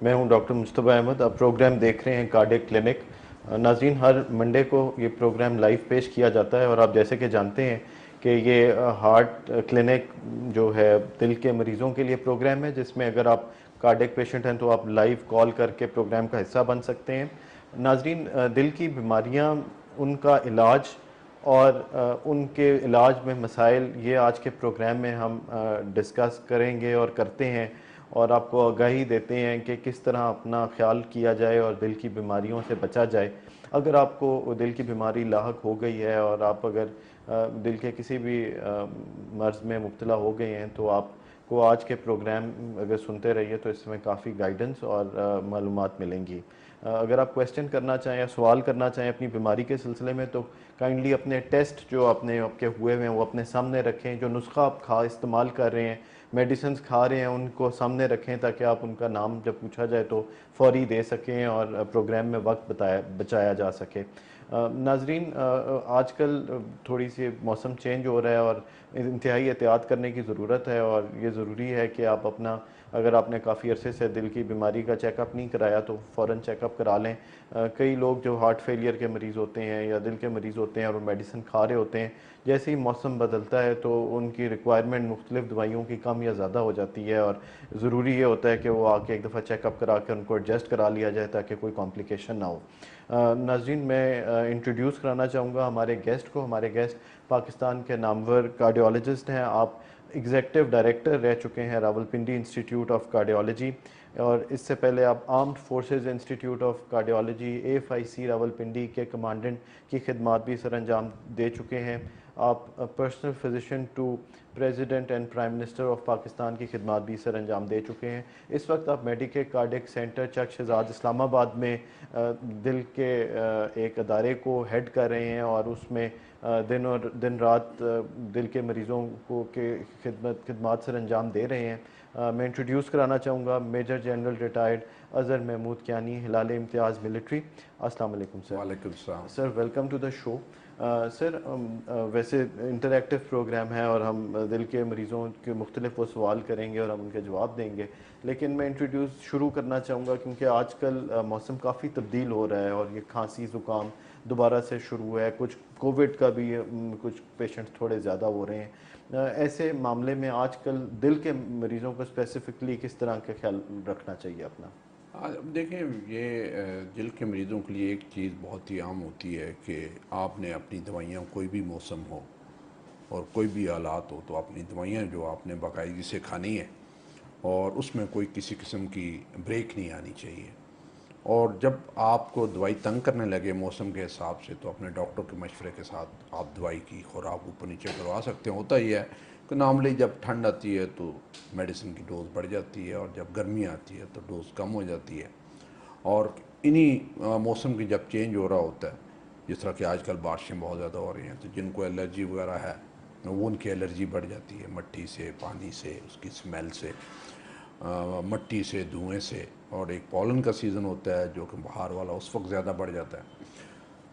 میں ہوں ڈاکٹر مصطفیٰ احمد. آپ پروگرام دیکھ رہے ہیں کارڈک کلینک. ناظرین، ہر منڈے کو یہ پروگرام لائیو پیش کیا جاتا ہے اور آپ جیسے کہ جانتے ہیں کہ یہ ہارٹ کلینک جو ہے دل کے مریضوں کے لیے پروگرام ہے، جس میں اگر آپ کارڈک پیشنٹ ہیں تو آپ لائیو کال کر کے پروگرام کا حصہ بن سکتے ہیں. ناظرین، دل کی بیماریاں، ان کا علاج اور ان کے علاج میں مسائل، یہ آج کے پروگرام میں ہم ڈسکس کریں گے اور کرتے ہیں، اور آپ کو آگاہی دیتے ہیں کہ کس طرح اپنا خیال کیا جائے اور دل کی بیماریوں سے بچا جائے. اگر آپ کو دل کی بیماری لاحق ہو گئی ہے اور آپ اگر دل کے کسی بھی مرض میں مبتلا ہو گئے ہیں تو آپ کو آج کے پروگرام اگر سنتے رہیے تو اس میں کافی گائیڈنس اور معلومات ملیں گی. اگر آپ کویسچن کرنا چاہیں یا سوال کرنا چاہیں اپنی بیماری کے سلسلے میں تو کائنڈلی اپنے ٹیسٹ جو آپ کے ہوئے ہوئے ہیں وہ اپنے سامنے رکھیں. جو نسخہ آپ استعمال کر رہے ہیں، میڈیسنز کھا رہے ہیں، ان کو سامنے رکھیں تاکہ آپ ان کا نام جب پوچھا جائے تو فوری دے سکیں اور پروگرام میں وقت بچایا جا سکے. ناظرین، آج کل تھوڑی سی موسم چینج ہو رہا ہے اور انتہائی احتیاط کرنے کی ضرورت ہے، اور یہ ضروری ہے کہ آپ اپنا، اگر آپ نے کافی عرصے سے دل کی بیماری کا چیک اپ نہیں کرایا تو فوراً چیک اپ کرا لیں. کئی لوگ جو ہارٹ فیلئر کے مریض ہوتے ہیں یا دل کے مریض ہوتے ہیں اور وہ میڈیسن کھا رہے ہوتے ہیں، جیسے ہی موسم بدلتا ہے تو ان کی ریکوائرمنٹ مختلف دوائیوں کی کم یا زیادہ ہو جاتی ہے، اور ضروری یہ ہوتا ہے کہ وہ آ کے ایک دفعہ چیک اپ کرا کے ان کو ایڈجسٹ کرا لیا جائے تاکہ کوئی کمپلیکیشن نہ ہو. ناظرین، میں انٹروڈیوس کرانا چاہوں گا ہمارے گیسٹ کو. ہمارے گیسٹ پاکستان کے نامور کارڈیولوجسٹ ہیں. آپ ایگزیکٹو ڈائریکٹر رہ چکے ہیں راولپنڈی انسٹیٹیوٹ آف کارڈیولوجی، اور اس سے پہلے آپ armed forces institute of cardiology AFIC Rawalpindi کے کمانڈنٹ کی خدمات بھی سر انجام دے چکے ہیں. آپ personal physician to president and prime minister of Pakistan کی خدمات بھی سر انجام دے چکے ہیں. اس وقت آپ میڈیکل کارڈک سینٹر چک شہزاد اسلام آباد میں دل کے ایک ادارے کو ہیڈ کر رہے ہیں، اور اس میں دن رات دل کے مریضوں کو کے خدمات سر انجام دے رہے ہیں. میں انٹروڈیوس کرانا چاہوں گا major general retired Azhar Mahmood Kiani, Hilal Imtiaz military. السلام علیکم سر. وعلیکم السلام. سر ویلکم ٹو دا شو. سر، ویسے انٹریکٹیو پروگرام ہے اور ہم دل کے مریضوں کے مختلف وہ سوال کریں گے اور ہم ان کے جواب دیں گے، لیکن میں انٹروڈیوس شروع کرنا چاہوں گا کیونکہ آج کل موسم کافی تبدیل ہو رہا ہے اور یہ کھانسی زکام دوبارہ سے شروع ہے. کچھ کووڈ کا بھی کچھ پیشنٹ تھوڑے زیادہ ہو رہے ہیں. ایسے معاملے میں آج کل دل کے مریضوں کو اسپیسیفکلی کس طرح کا خیال رکھنا چاہیے اپنا؟ اب دیکھیں، یہ دل کے مریضوں کے لیے ایک چیز بہت ہی عام ہوتی ہے کہ آپ نے اپنی دوائیاں، کوئی بھی موسم ہو اور کوئی بھی حالات ہو، تو اپنی دوائیاں جو آپ نے باقاعدگی سے کھانی ہے اور اس میں کوئی کسی قسم کی بریک نہیں آنی چاہیے. اور جب آپ کو دوائی تنگ کرنے لگے موسم کے حساب سے تو اپنے ڈاکٹر کے مشورے کے ساتھ آپ دوائی کی خوراک اوپر نیچے کروا سکتے ہیں. ہوتا ہی ہے کہ نارملی جب ٹھنڈ آتی ہے تو میڈیسن کی ڈوز بڑھ جاتی ہے اور جب گرمی آتی ہے تو ڈوز کم ہو جاتی ہے. اور انہی موسم کی جب چینج ہو رہا ہوتا ہے، جس طرح کہ آج کل بارشیں بہت زیادہ ہو رہی ہیں، تو جن کو الرجی وغیرہ ہے وہ ان کی الرجی بڑھ جاتی ہے، مٹی سے، پانی سے، اس کی اسمیل سے، مٹی سے، دھوئیں سے. اور ایک پالن کا سیزن ہوتا ہے جو کہ بہار والا، اس وقت زیادہ بڑھ جاتا ہے.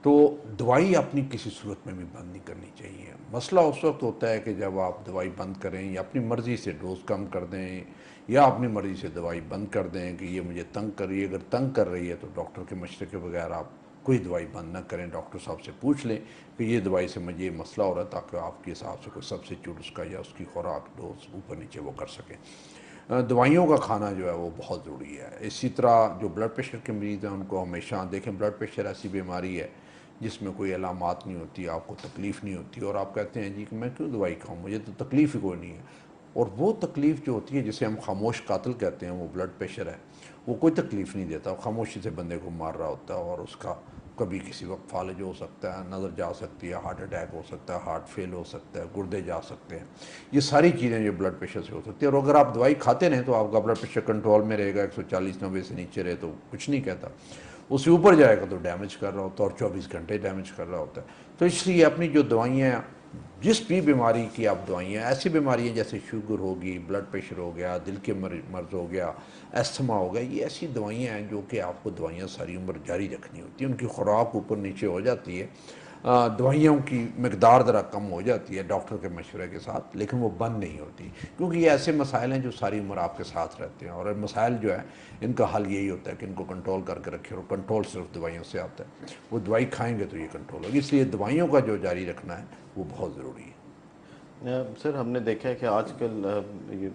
تو دوائی اپنی کسی صورت میں بھی بند نہیں کرنی چاہیے. مسئلہ اس وقت ہوتا ہے کہ جب آپ دوائی بند کریں یا اپنی مرضی سے ڈوز کم کر دیں یا اپنی مرضی سے دوائی بند کر دیں کہ یہ مجھے تنگ کر رہی ہے. اگر تنگ کر رہی ہے تو ڈاکٹر کے مشورے کے بغیر آپ کوئی دوائی بند نہ کریں. ڈاکٹر صاحب سے پوچھ لیں کہ یہ دوائی سے مجھے یہ مسئلہ ہو رہا ہے، تاکہ آپ کے حساب سے کوئی سبسٹیوٹ اس کا یا اس کی خوراک ڈوز اوپر نیچے وہ کر سکیں. دوائیوں کا کھانا جو ہے وہ بہت ضروری ہے. اسی طرح جو بلڈ پریشر کے مریض ہیں ان کو ہمیشہ دیکھیں، بلڈ پریشر ایسی بیماری ہے جس میں کوئی علامات نہیں ہوتی، آپ کو تکلیف نہیں ہوتی، اور آپ کہتے ہیں جی کہ میں کیوں دوائی کھاؤں، مجھے تو تکلیف ہی کوئی نہیں ہے. اور وہ تکلیف جو ہوتی ہے جسے ہم خاموش قاتل کہتے ہیں، وہ بلڈ پریشر ہے. وہ کوئی تکلیف نہیں دیتا، خاموشی سے بندے کو مار رہا ہوتا ہے، اور اس کا کبھی کسی وقت فالج ہو سکتا ہے، نظر جا سکتی ہے، ہارٹ اٹیک ہو سکتا ہے، ہارٹ فیل ہو سکتا ہے، گردے جا سکتے ہیں. یہ ساری چیزیں جو بلڈ پریشر سے ہو سکتی ہیں. اور اگر آپ دوائی کھاتے رہیں تو آپ کا بلڈ پریشر کنٹرول میں رہے گا، 140/90 سے نیچے رہے تو کچھ نہیں کہتا. اس سے اوپر جائے گا تو ڈیمیج کر رہا ہوتا ہے، اور 24 گھنٹے ڈیمیج کر رہا ہوتا ہے. تو اس لیے اپنی جو دوائیاں، جس بھی بیماری کی آپ دوائیاں، ایسی بیماریاں جیسے شوگر ہوگی، بلڈ پریشر ہو گیا، دل کے مرض ہو گیا، استھما ہو گیا، یہ ایسی دوائیاں ہیں جو کہ آپ کو دوائیاں ساری عمر جاری رکھنی ہوتی ہیں. ان کی خوراک اوپر نیچے ہو جاتی ہے دوائیوں کی مقدار ذرا کم ہو جاتی ہے ڈاکٹر کے مشورے کے ساتھ، لیکن وہ بند نہیں ہوتی، کیونکہ یہ ایسے مسائل ہیں جو ساری عمر آپ کے ساتھ رہتے ہیں، اور مسائل جو ہے ان کا حل یہی ہوتا ہے کہ ان کو کنٹرول کر کے رکھیں، اور کنٹرول صرف دوائیوں سے آتا ہے، وہ دوائی کھائیں گے تو یہ کنٹرول ہوگی، اس لیے دوائیوں کا جو جاری رکھنا ہے وہ بہت ضروری ہے۔ سر ہم نے دیکھا ہے کہ آج کل یہ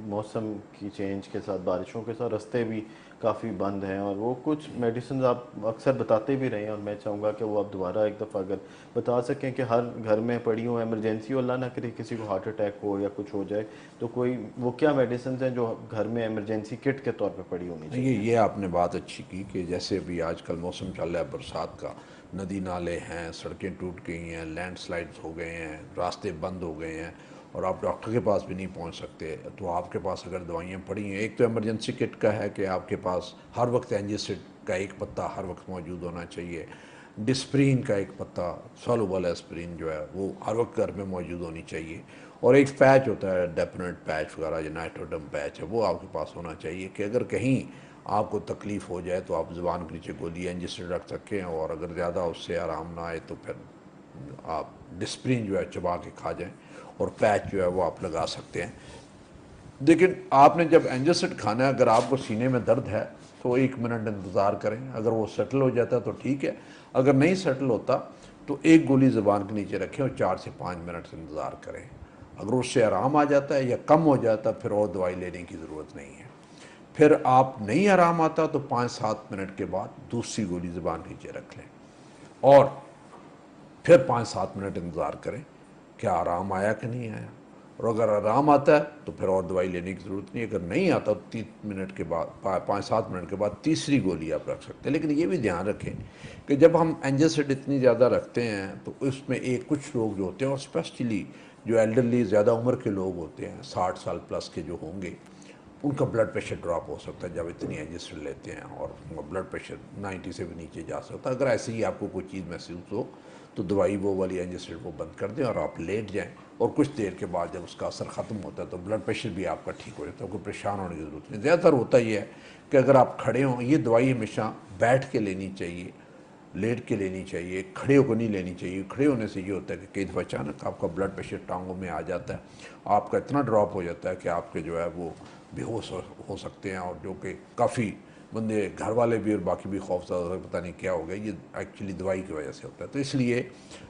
موسم کی چینج کے ساتھ، بارشوں کے ساتھ رستے بھی کافی بند ہیں، اور وہ کچھ میڈیسنز آپ اکثر بتاتے بھی رہے ہیں، اور میں چاہوں گا کہ وہ آپ دوبارہ ایک دفعہ اگر بتا سکیں کہ ہر گھر میں پڑی ہوں ایمرجنسی، اللہ نہ کرے کسی کو ہارٹ اٹیک ہو یا کچھ ہو جائے تو کوئی وہ کیا میڈیسنز ہیں جو گھر میں ایمرجنسی کٹ کے طور پہ پڑی ہونی چاہیے؟ یہ آپ نے بات اچھی کی کہ جیسے ابھی آج کل موسم چل رہا ہے برسات کا، ندی نالے ہیں، سڑکیں ٹوٹ گئی ہیں، لینڈ سلائڈز ہو گئے ہیں، راستے بند ہو گئے ہیں، اور آپ ڈاکٹر کے پاس بھی نہیں پہنچ سکتے، تو آپ کے پاس اگر دوائیاں پڑی ہیں، ایک تو ایمرجنسی کٹ کا ہے کہ آپ کے پاس ہر وقت اینجیسڈ کا ایک پتہ ہر وقت موجود ہونا چاہیے، ڈسپرین کا ایک پتہ، سالوبل ایسپرین جو ہے وہ ہر وقت گھر میں موجود ہونی چاہیے، اور ایک پیچ ہوتا ہے ڈیپنٹ پیچ وغیرہ، جو نائٹروڈم پیچ ہے، وہ آپ کے پاس ہونا چاہیے کہ اگر کہیں آپ کو تکلیف ہو جائے تو آپ زبان کے نیچے گولی انجیکشن رکھ سکیں، اور اگر زیادہ اس سے آرام نہ آئے تو پھر آپ ڈسپرین جو ہے چبا کے کھا جائیں، اور پیچ جو ہے وہ آپ لگا سکتے ہیں۔ لیکن آپ نے جب اینجیسڈ کھانا ہے، اگر آپ کو سینے میں درد ہے تو 1 منٹ انتظار کریں، اگر وہ سیٹل ہو جاتا ہے تو ٹھیک ہے، اگر نہیں سیٹل ہوتا تو ایک گولی زبان کے نیچے رکھیں اور 4 سے 5 منٹ انتظار کریں، اگر اس سے آرام آ جاتا ہے یا کم ہو جاتا ہے پھر اور دوائی لینے کی ضرورت نہیں ہے، پھر آپ نہیں آرام آتا تو 5-7 منٹ کے بعد دوسری گولی زبان کے نیچے رکھ لیں، اور پھر 5-7 منٹ انتظار کریں کیا آرام آیا کہ نہیں آیا، اور اگر آرام آتا ہے تو پھر اور دوائی لینے کی ضرورت نہیں، اگر نہیں آتا تو 3 منٹ کے بعد 5-7 منٹ کے بعد تیسری گولی آپ رکھ سکتے ہیں۔ لیکن یہ بھی دھیان رکھیں کہ جب ہم اینجیسڈ اتنی زیادہ رکھتے ہیں تو اس میں کچھ لوگ جو ہوتے ہیں، اور اسپیشلی جو ایلڈرلی زیادہ عمر کے لوگ ہوتے ہیں، 60 سال پلس کے جو ہوں گے، ان کا بلڈ پریشر ڈراپ ہو سکتا ہے جب اتنی اینجیسڈ لیتے ہیں، اور ان کا بلڈ پریشر 90 سے بھی نیچے جا سکتا ہے۔ اگر ایسے ہی آپ کو کوئی چیز محسوس ہو تو دوائی وہ والی اینجیسڈ وہ بند کر دیں اور آپ لیٹ جائیں، اور کچھ دیر کے بعد جب اس کا اثر ختم ہوتا ہے تو بلڈ پریشر بھی آپ کا ٹھیک ہو جاتا ہے، کوئی پریشان ہونے کی ضرورت نہیں۔ زیادہ تر ہوتا یہ ہے کہ اگر آپ کھڑے ہوں، یہ دوائی ہمیشہ بیٹھ کے لینی چاہیے، لیٹ کے لینی چاہیے، کھڑے ہو کے نہیں لینی چاہیے۔ کھڑے ہونے سے یہ ہوتا ہے کہ کئی دفعہ اچانک آپ کا بلڈ پریشر ٹانگوں میں آ جاتا ہے، آپ کا اتنا ڈراپ ہو جاتا ہے کہ آپ کے جو ہے وہ بے ہوش ہو سکتے ہیں، اور جو کہ کافی بندے گھر والے بھی اور باقی بھی خوف زدہ پتہ نہیں کیا ہو گیا، یہ ایکچولی دوائی کی وجہ سے ہوتا ہے۔ تو اس لیے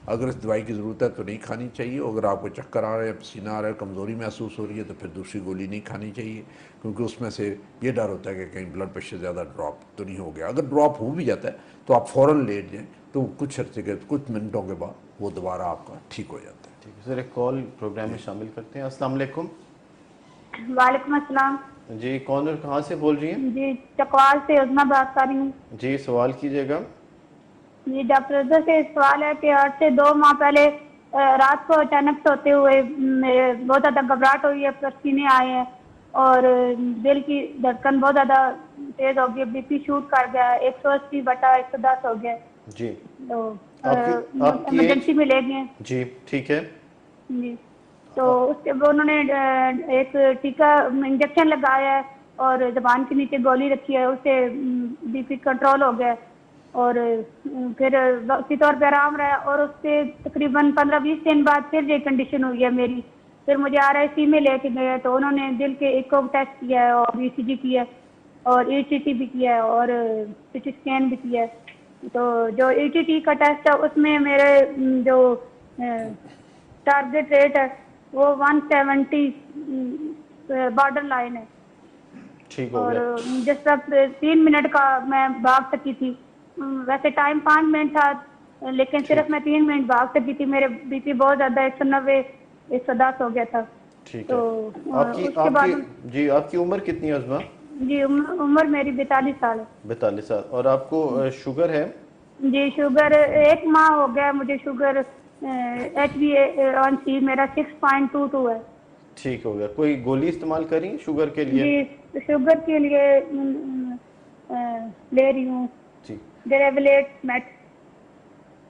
اگر اس دوائی کی ضرورت ہے تو نہیں کھانی چاہیے، اگر آپ کو چکر آ رہا ہے، پسینہ آ رہا ہے، کمزوری محسوس ہو رہی ہے تو پھر دوسری گولی نہیں کھانی چاہیے، کیونکہ اس میں سے یہ ڈر ہوتا ہے کہ کہیں بلڈ پریشر زیادہ ڈراپ تو نہیں ہو گیا۔ اگر ڈراپ ہو بھی جاتا ہے تو آپ فوراً لیٹ جائیں، تو کچھ عرصے کے کچھ منٹوں کے بعد وہ دوبارہ آپ کا ٹھیک ہو جاتا ہے۔ ٹھیک ہے سر، ایک کال پروگرام میں شامل کرتے ہیں۔ السلام علیکم۔ وعلیکم السلام جی کون اور کہاں سے بول رہی ہیں؟ جی، چکوال سے عظمیٰ بات کر رہی ہوں۔ جی سوال کیجیے گا۔ جی ڈاکٹر رضا سے سوال ہے کہ 8 سے 2 ماہ پہلے رات کو اچانک سوتے ہوئے بہت زیادہ گھبراہٹ ہوئی ہے، پسینے آئے ہیں، اور دل کی دھڑکن بہت زیادہ تیز ہو گئی، بی پی شوٹ کر گیا ہے، 180/110 ہو گیا ہے، جی تو آپ کی ایج؟ ایمرجنسی میں لے گئے۔ جی ٹھیک ہے۔ جی تو اس کے بعد انہوں نے ایک ٹیکہ انجیکشن لگایا ہے اور زبان کے نیچے گولی رکھی ہے، اس سے بی پی کنٹرول ہو گیا ہے، اور پھر اسی طور پہ آرام رہا، اور اس سے تقریباً 15-20 دن بعد پھر یہ کنڈیشن ہوئی ہے میری، پھر مجھے RIC میں لے کے گئے تو انہوں نے دل کے ایکو ٹیسٹ کیا ہے اور ECG کیا ہے اور ECT بھی کیا ہے اور CT اسکین بھی کیا ہے، تو جو ECT کا ٹیسٹ ہے اس میں میرے جو ٹارگیٹ ریٹ ہے وہ 170 بارڈر لائن ہے، ٹھیک ہو اور گیا۔ جس وقت 3 منٹ کا میں بھاگ سکی تھی، ویسے ٹائم 5 منٹ تھا لیکن صرف ٹھیک میں 3 منٹ بھاگ سکی تھی، میرے بی پی بہت زیادہ 190/110 ہو گیا تھا، ٹھیک تو ہے۔ اس کے بعد جی آپ کی عمر کتنی ہے عظمیٰ؟ جی عمر میری 42 سال ہے۔ 42 سال۔ اور آپ کو شوگر ہے؟ جی شوگر 1 ماہ ہو گیا مجھے، شوگر HbA1c میرا 6.22 ہے۔ ٹھیک ہو گیا۔ کوئی گولی استعمال کریں شوگر کے لیے؟ جی شوگر کے لیے لے رہی ہوں جی ڈیریولیٹ میٹ۔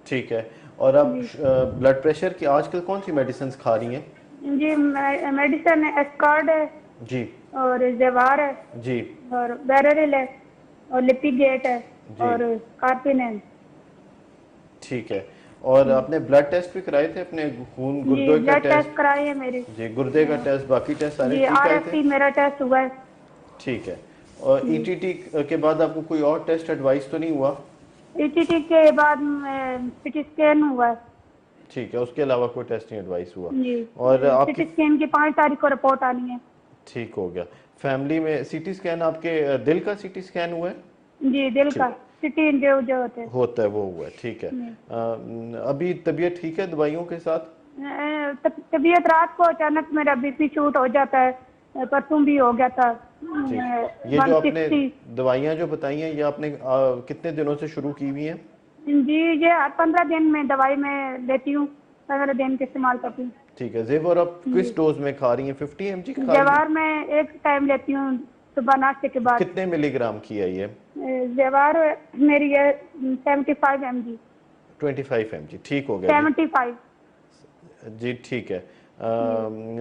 ٹھیک ہے۔ اور آپ جی بلڈ پریشر کی آج کل کون سی میڈیسنز کھا رہی ہیں؟ جی میڈیسن ایسکارڈ ہے جی اور زیوار ہے جی اور بیرل ہے اور لپی گیٹ ہے جی اور کارپن ہے۔ ٹھیک ہے۔ اور آپ نے بلڈ ٹیسٹ بھی کرائے تھے اپنے خون جی گردے کا بلڈ ٹیسٹ ٹیسٹ؟ کرائے ہیں میرے. جی گردے کا ٹیسٹ باقی ٹیسٹ سارے جی ٹھیک آئے تھے؟ RFT میرا ٹیسٹ ہوا ہے. ٹھیک ہے. اور ETT کے بعد آپ کو کوئی اور ٹیسٹ ایڈوائس تو نہیں ہوا؟ ETT کے بعد CT اسکین ہوا ہے. ٹھیک ہے, اس کے علاوہ کوئی ٹیسٹ نہیں ایڈوائس ہوا. جی اور آپ CT کی اسکین کی 5 تاریخ کو رپورٹ آنی ہے. ٹھیک ہو گیا. فیملی میں CT اسکین آپ کے دل کا CT اسکین ہوا ہے؟ جی دل کا CT جو ہوتے ہوتا ہے وہ ہوا ہے. ٹھیک ہے. ابھی طبیعت ٹھیک ہے دوائیوں کے ساتھ؟ طبیعت رات کو اچانک میرا BP شوٹ ہو جاتا ہے, پرسوں بھی ہو گیا تھا. ٹھیک. یہ جو آپ نے 160. دوائیاں جو بتائی ہیں یہ آپ نے کتنے دنوں سے شروع کی ہوئی ہیں؟ جی یہ 15 دن میں دوائی میں لیتی ہوں, 15 دن کے استعمال کرتی ہوں. ٹھیک ہے. زیور آپ کس ڈوز میں کھا رہی ہیں؟ 50 mg کھا رہی ہیں؟ جوار میں ایک ٹائم لیتی ہوں صبح ناشتے کے بعد. کتنے ملی گرام کی ہے یہ؟ جوار میری ہے 75 mg. 25 mg. ٹھیک ہو گیا. 75. جی ٹھیک ہے.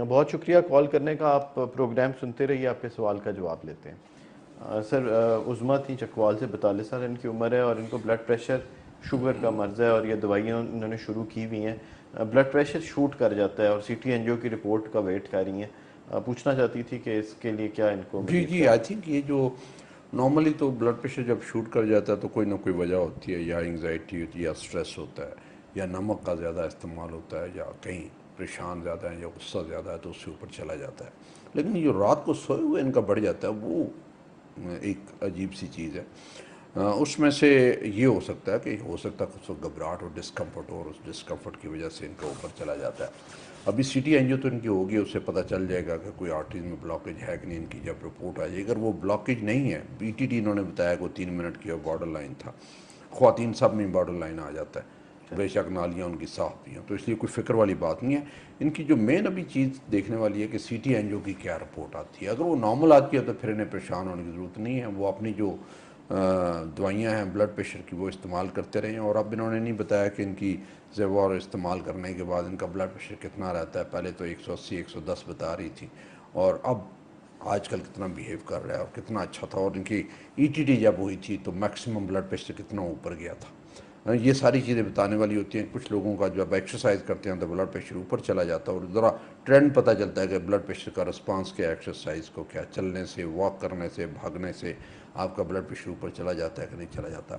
بہت شکریہ کال کرنے کا. آپ پروگرام سنتے رہیے, آپ کے سوال کا جواب لیتے ہیں. سر عظمیٰ تھی چکوال سے, 42 سال ان کی عمر ہے اور ان کو بلڈ پریشر شوگر کا مرض ہے اور یہ دوائیاں انہوں نے شروع کی ہوئی ہیں. بلڈ پریشر شوٹ کر جاتا ہے اور CT انجیو کی رپورٹ کا ویٹ کر رہی ہیں. پوچھنا چاہتی تھی کہ اس کے لیے کیا ان کو جی آئی تھنک یہ جو نارملی تو بلڈ پریشر جب شوٹ کر جاتا ہے تو کوئی نہ کوئی وجہ ہوتی ہے, یا انگزائٹی ہوتی ہے, یا اسٹریس ہوتا ہے, یا نمک کا زیادہ استعمال ہوتا ہے, یا کہیں پریشان زیادہ ہیں یا غصہ زیادہ ہے تو اس سے اوپر چلا جاتا ہے. لیکن یہ جو رات کو سوئے ہوئے ان کا بڑھ جاتا ہے وہ ایک عجیب سی چیز ہے. اس میں سے یہ ہو سکتا ہے کہ کچھ گھبراہٹ اور ڈسکمفرٹ اور اس ڈسکمفرٹ کی وجہ سے ان کا اوپر چلا جاتا ہے. ابھی CT انجیو تو ان کی ہوگی, اس سے پتہ چل جائے گا کہ کوئی آرٹریز میں بلاکیج ہے کہ نہیں. ان کی جب رپورٹ آ جائے, اگر وہ بلاکیج نہیں ہے, ETT انہوں نے بتایا کہ وہ 3 منٹ کی اور بارڈر لائن تھا. خواتین سب میں بارڈر لائن آ جاتا ہے, بے شک نالیاں ان کی صاف بھی ہیں, تو اس لیے کوئی فکر والی بات نہیں ہے. ان کی جو مین ابھی چیز دیکھنے والی ہے کہ CT انجیو کی کیا رپورٹ آتی ہے. اگر وہ نارمل آتی ہے تو پھر انہیں پریشان ہونے کی ضرورت نہیں ہے. وہ اپنی جو دوائیاں ہیں بلڈ پریشر کی وہ استعمال کرتے رہے ہیں. اور اب انہوں نے نہیں بتایا کہ ان کی زیور استعمال کرنے کے بعد ان کا بلڈ پریشر کتنا رہتا ہے. پہلے تو 180 110 بتا رہی تھی, اور اب آج کل کتنا بیہیو کر رہا ہے اور کتنا اچھا تھا. اور ان کی ETT جب ہوئی تھی تو میکسیمم بلڈ پریشر کتنا اوپر گیا تھا. یہ ساری چیزیں بتانے والی ہوتی ہیں. کچھ لوگوں کا جب ایکسرسائز کرتے ہیں تو بلڈ پریشر اوپر چلا جاتا ہے, اور ذرا ٹرینڈ پتہ چلتا ہے کہ بلڈ پریشر کا رسپانس کیا ایکسرسائز کو, کیا چلنے سے, واک کرنے سے, بھاگنے سے آپ کا بلڈ پریشر اوپر چلا جاتا ہے کہ نہیں چلا جاتا.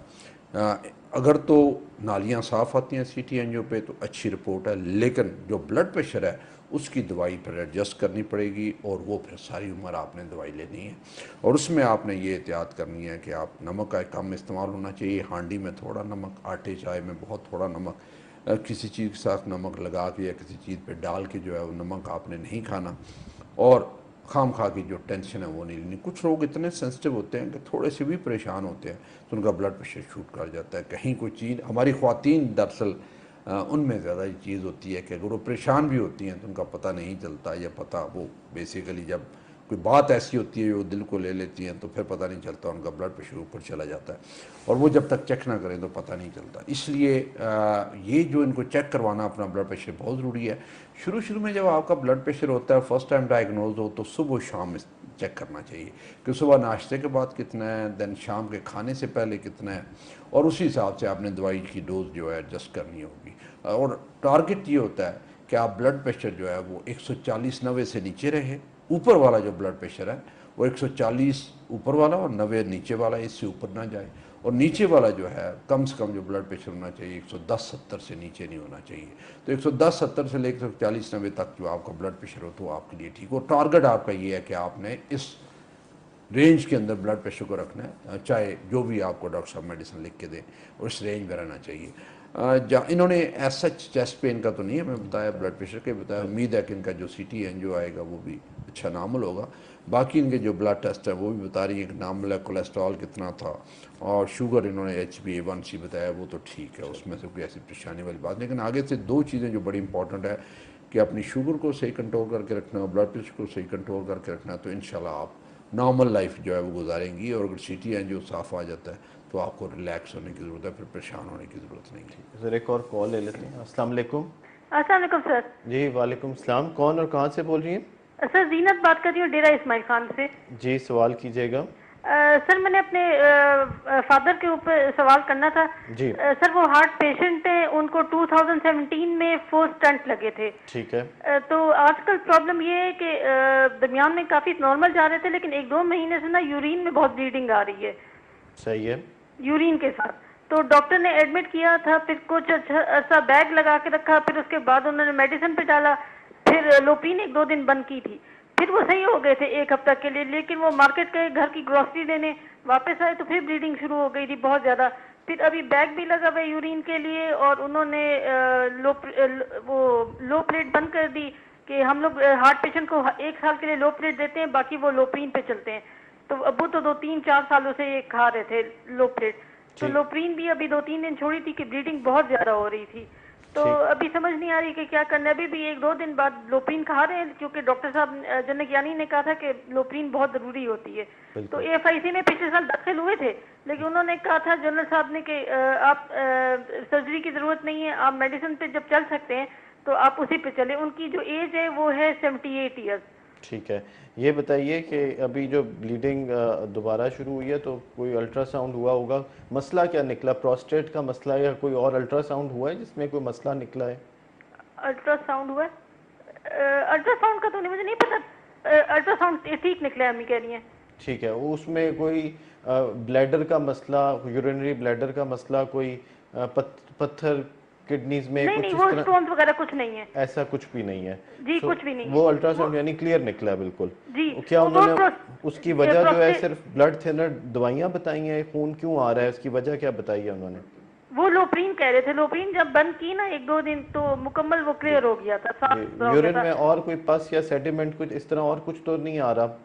اگر تو نالیاں صاف آتی ہیں CT انجیو پہ تو اچھی رپورٹ ہے, لیکن جو بلڈ پریشر ہے اس کی دوائی پھر ایڈجسٹ کرنی پڑے گی, اور وہ پھر ساری عمر آپ نے دوائی لینی ہے. اور اس میں آپ نے یہ احتیاط کرنی ہے کہ آپ نمک کا کم استعمال ہونا چاہیے. ہانڈی میں تھوڑا نمک, آٹے چائے میں بہت تھوڑا نمک, کسی چیز کے ساتھ نمک لگا کے یا کسی چیز پہ ڈال کے جو ہے وہ نمک آپ نے نہیں کھانا. اور خام خواہ کی جو ٹینشن ہے وہ نہیں لینی. کچھ لوگ اتنے سینسٹیو ہوتے ہیں کہ تھوڑے سے بھی پریشان ہوتے ہیں تو ان کا بلڈ پریشر شوٹ کر جاتا ہے. کہیں کوئی چیز, ہماری خواتین دراصل ان میں زیادہ یہ چیز ہوتی ہے کہ اگر وہ پریشان بھی ہوتی ہیں تو ان کا پتہ نہیں چلتا, یا پتہ وہ بیسیکلی جب کوئی بات ایسی ہوتی ہے وہ دل کو لے لیتی ہیں تو پھر پتہ نہیں چلتا, ان کا بلڈ پریشر اوپر چلا جاتا ہے, اور وہ جب تک چیک نہ کریں تو پتہ نہیں چلتا. اس لیے یہ جو ان کو چیک کروانا اپنا بلڈ پریشر بہت ضروری ہے. شروع میں جب آپ کا بلڈ پریشر ہوتا ہے, فرسٹ ٹائم ڈائگنوز ہو, تو صبح و شام چیک کرنا چاہیے کہ صبح ناشتے کے بعد کتنا ہے, دین شام کے کھانے سے پہلے کتنا ہے, اور اسی حساب سے آپ نے دوائی کی ڈوز جو ہے ایڈجسٹ کرنی ہوگی. اور ٹارگٹ یہ ہوتا ہے کہ آپ بلڈ پریشر جو ہے وہ 140/90 سے نیچے رہے. اوپر والا جو بلڈ پریشر ہے وہ 140 اوپر والا اور 90 نیچے والا, اس سے اوپر نہ جائے. اور نیچے والا جو ہے کم سے کم جو بلڈ پریشر ہونا چاہیے 110/70 سے نیچے نہیں ہونا چاہیے. تو 110/70 سے لے کے 140/90 تک جو آپ کا بلڈ پریشر ہو تو وہ آپ کے لیے ٹھیک ہو. ٹارگٹ آپ کا یہ ہے کہ آپ نے اس رینج کے اندر بلڈ پریشر کو رکھنا ہے, چاہے جو بھی آپ کو ڈاکٹر صاحب میڈیسن لکھ کے دیں, اور اس رینج میں رہنا چاہیے. انہوں نے ایز سچ چیسٹ پین کا تو نہیں ہمیں بتایا, بلڈ پریشر کے بتایا. امید ہے کہ ان کا جو CT انجیو آئے گا وہ بھی اچھا نارمل ہوگا. باقی ان کے جو بلڈ ٹیسٹ ہے وہ بھی بتا رہی ہیں کہ نارمل ہے. کولیسٹرول کتنا تھا, اور شوگر انہوں نے HbA1c بتایا وہ تو ٹھیک ہے, اس میں سے کوئی ایسی پریشانی والی بات. لیکن آگے سے 2 چیزیں جو بڑی امپورٹنٹ ہے کہ اپنی شوگر کو صحیح کنٹرول کر کے رکھنا, اور بلڈ پریشر کو صحیح کنٹرول کر کے رکھنا, تو انشاءاللہ آپ نارمل لائف جو ہے وہ گزاریں گی. اور اگر CT انجیو صاف آ جاتا ہے تو آپ کو ریلیکس ہونے کی ضرورت ہے, پھر پریشان ہونے کی ضرورت نہیں ہے. سر ایک اور کال لے لیتے ہیں. السلام علیکم. السلام علیکم سر. جی وعلیکم السلام. کون اور کہاں سے بول رہی ہیں؟ سر زینت بات کر رہی ہوں ڈیرہ اسماعیل خان سے. جی سوال کیجیے گا. سر میں نے اپنے فادر کے اوپر سوال کرنا تھا. جی سر وہ ہارٹ پیشنٹ ہیں, ان کو 2017 میں 4 اسٹنٹ لگے تھے. ٹھیک ہے. تو آج کل پرابلم یہ ہے کہ درمیان میں کافی نارمل جا رہے تھے, لیکن 1-2 مہینے سے نا یورین میں بہت بلیڈنگ آ رہی ہے. صحیح ہے. یورین کے ساتھ. تو ڈاکٹر نے ایڈمٹ کیا تھا, پھر کچھ عرصہ بیگ لگا کے رکھا, پھر اس کے بعد انہوں نے میڈیسن پہ ڈالا, پھر لوپین 1-2 دن بند کی تھی, پھر وہ صحیح ہو گئے تھے 1 ہفتہ کے لیے. لیکن وہ مارکیٹ گئے گھر کی گروسری لینے, واپس آئے تو پھر بلیڈنگ شروع ہو گئی تھی بہت زیادہ. پھر ابھی بیگ بھی لگا ہوا ہے یورین کے لیے, اور انہوں نے وہ لو پلیٹ بند کر دی کہ ہم لوگ ہارٹ پیشنٹ کو 1 سال کے لیے لو پلیٹ دیتے ہیں, باقی وہ لوپرین پہ چلتے ہیں. تو ابو تو 2-3-4 سالوں سے یہ کھا رہے تھے لو پلیٹ. تو لوپرین بھی ابھی 2-3 دن چھوڑی تھی کہ بلیڈنگ بہت زیادہ ہو رہی تھی. تو ابھی سمجھ نہیں آ رہی کہ کیا کرنا ہے. ابھی بھی 1-2 دن بعد لوپرین کھا رہے ہیں, کیونکہ ڈاکٹر صاحب جنک یانی نے کہا تھا کہ لوپرین بہت ضروری ہوتی ہے. تو AFIC میں پچھلے سال داخل ہوئے تھے, لیکن انہوں نے کہا تھا جنرل صاحب نے کہ آپ سرجری کی ضرورت نہیں ہے, آپ میڈیسن پہ جب چل سکتے ہیں تو آپ اسی پہ چلیں. ان کی جو ایج ہے وہ ہے 78 ایئرس. ٹھیک ہے. یہ بتائیے کہ ابھی جو بلیڈنگ دوبارہ شروع ہوئی ہے تو کوئی الٹرا ساؤنڈ ہوا ہوگا, مسئلہ کیا نکلا؟ پروسٹیٹ کا مسئلہ ہے یا کوئی اور الٹرا ساؤنڈ ہوا ہے جس میں کوئی مسئلہ نکلا ہے؟ الٹرا ساؤنڈ ہوا ہے؟ الٹرا ساؤنڈ کا تو مجھے نہیں پتا. الٹرا ساؤنڈ ٹھیک نکلا ہے امی کہہ رہی ہیں. ٹھیک ہے. اس میں کوئی بلیڈر کا مسئلہ, یورینری بلیڈر کا مسئلہ, کوئی پتھر کڈنیز میں نہیں کچھ نہیں, اس وہ طرح اسٹونز وغیرہ کچھ نہیں ہے. ایسا کچھ بھی نہیں ہے؟ جی کچھ بھی نہیں ہے. وہ الٹرا ساؤنڈ یعنی کلیئر نکلا ہے بالکل. جی کیا انہوں نے اس کی وجہ جو ہے پروسٹیٹ صرف بلڈ تھنر دوائیاں بتائی ہیں, خون کیوں آ رہا ہے, اس کی وجہ کیا بتائی ہے انہوں نے؟ وہ لوپرین کہہ رہے تھے. لوپرین جب بند کی نا 1-2 دن تو مکمل وہ کلیئر ہو گیا تھا, صاف ستھرا ہو گیا یورین تھا. میں اور کوئی پس یا سیڈیمنٹ کچھ اس طرح اور کچھ تو نہیں آ رہا؟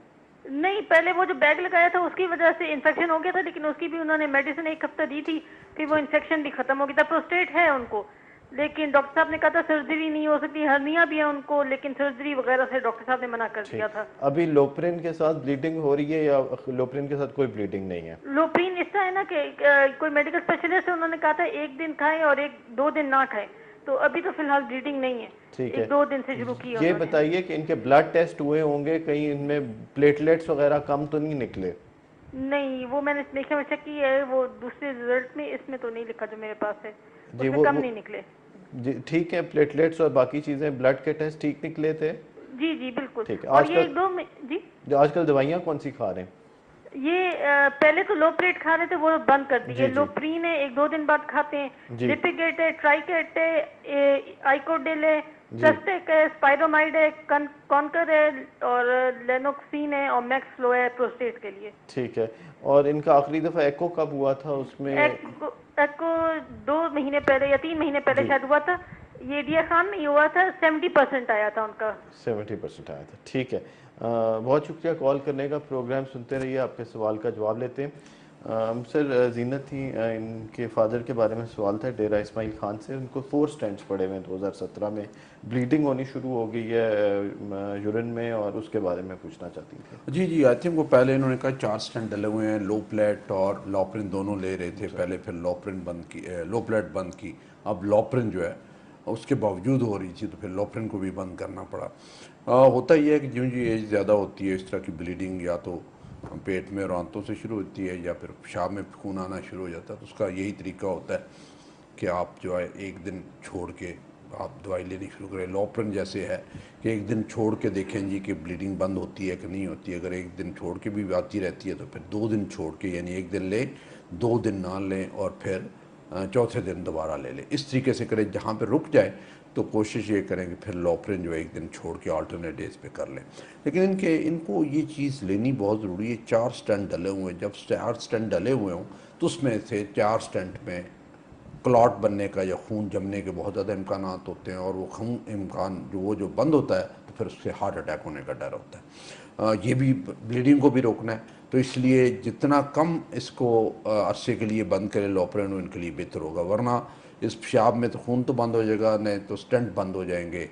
نہیں, پہلے وہ جو بیگ لگایا تھا اس کی وجہ سے انفیکشن ہو گیا تھا, لیکن اس کی بھی انہوں نے میڈیسن 1 ہفتہ دی تھی, پھر وہ انفیکشن بھی ختم ہو گیا تھا. پروسٹیٹ ہے ان کو, لیکن ڈاکٹر صاحب نے کہا تھا سرجری نہیں ہو سکتی. ہرنیا بھی ہے ان کو, لیکن سرجری وغیرہ سے ڈاکٹر صاحب نے منع کر دیا تھا. ابھی لوپرین کے ساتھ بلیڈنگ ہو رہی ہے یا لوپرین کے ساتھ کوئی بلیڈنگ نہیں ہے؟ لوپرین اس طرح ہے نا کہ کوئی میڈیکل اسپیشلسٹ ہے, انہوں نے کہا تھا 1 دن کھائیں اور 1-2 دن نہ کھائیں. تو ابھی تو فی الحال بلیڈنگ نہیں ہے. ٹھیک ہے. 1-2 دن سے شروع کی. یہ بتائیے کہ ان کے بلڈ ٹیسٹ ہوئے ہوں گے, کہیں ان میں پلیٹلیٹس وغیرہ کم تو نہیں نکلے؟ نہیں, وہ میں نے دیکھا, میں چیک کی ہے, وہ دوسرے رزلٹ میں اس میں تو نہیں لکھا جو میرے پاس ہے, اس میں کم نہیں نکلے. جی ٹھیک ہے. پلیٹلیٹس اور باقی چیزیں بلڈ کے ٹیسٹ ٹھیک نکلے تھے؟ جی جی بالکل. ٹھیک ہے. اور یہ 1-2 میں جی آج کل دوائیاں کون سی کھا رہے ہیں؟ یہ پہلے تو لو پلیٹ کھا رہے تھے, وہ بند کر دی ہے. لوپرین ہے 1-2 دن بعد کھاتے ہیں, لپیگیٹ ہے, ٹرائیکیٹ ہے, آئیکوڈیل ہے, سسٹیک ہے, اسپائرومائڈ ہے, کانکر ہے, اور لینوکسین ہے, اور میکس فلو ہے پروسٹیٹ کے لیے. ٹھیک ہے. اور ان کا آخری دفعہ ایکو کب ہوا تھا؟ اس میں ایکو 2 مہینے پہلے یا 3 مہینے پہلے شاید ہوا تھا. یہ ڈیا خان میں ہی ہوا تھا, 70% آیا تھا ان کا. 70% آیا تھا. ٹھیک ہے. بہت شکریہ کال کرنے کا. پروگرام سنتے رہیے, آپ کے سوال کا جواب لیتے ہیں. سر زینت تھی, ان کے فادر کے بارے میں سوال تھا ڈیرہ اسماعیل خان سے. ان کو 4 اسٹینٹس پڑے ہوئے ہیں 2017 میں, بلیڈنگ ہونی شروع ہو گئی ہے یورین میں, اور اس کے بارے میں پوچھنا چاہتی تھی. جی آئی تھنک وہ پہلے انہوں نے کہا 4 اسٹینٹ ڈلے ہوئے ہیں, لو پلیٹ اور لوپرین دونوں لے رہے تھے پہلے, پھر لو پلیٹ بند کی. اب لوپرین جو ہے اس کے باوجود ہو رہی تھی, تو پھر لوپرین کو بھی بند کرنا پڑا. ہوتا یہ ہے کہ جوں ایج زیادہ ہوتی ہے, اس طرح کی بلیڈنگ یا تو پیٹ میں اور آنتوں سے شروع ہوتی ہے, یا پھر پیشاب میں خون آنا شروع ہو جاتا ہے. تو اس کا یہی طریقہ ہوتا ہے کہ آپ جو ہے 1 دن چھوڑ کے آپ دوائی لینی شروع کریں. لوپرین جیسے ہے کہ 1 دن چھوڑ کے دیکھیں جی کہ بلیڈنگ بند ہوتی ہے کہ نہیں ہوتی ہے. اگر 1 دن چھوڑ کے بھی آتی رہتی ہے تو پھر 2 دن چھوڑ کے, یعنی 1 دن لیں, 2 دن نہ لیں, اور پھر چوتھے دن دوبارہ لے لیں. اس طریقے سے کریں. جہاں پہ رک جائے تو کوشش یہ کریں کہ پھر لوپرین جو 1 دن چھوڑ کے آلٹرنیٹ ڈیز پہ کر لیں. لیکن ان کو یہ چیز لینی بہت ضروری ہے. 4 اسٹینٹ ڈلے ہوئے ہیں. جب 4 اسٹینٹ ڈلے ہوئے ہوں تو اس میں سے 4 اسٹینٹ میں کلاٹ بننے کا یا خون جمنے کے بہت زیادہ امکانات ہوتے ہیں, اور وہ خون امکان جو بند ہوتا ہے تو پھر اس سے ہارٹ اٹیک ہونے کا ڈر ہوتا ہے. یہ بھی بلیڈنگ کو بھی روکنا ہے, تو اس لیے جتنا کم اس کو عرصے کے لیے بند کرے لوپرین, ان کے لیے بہتر ہوگا. ورنہ اس پیشاب میں تو خون تو بند ہو جائے گا, نہیں تو اسٹنٹ بند ہو جائیں گے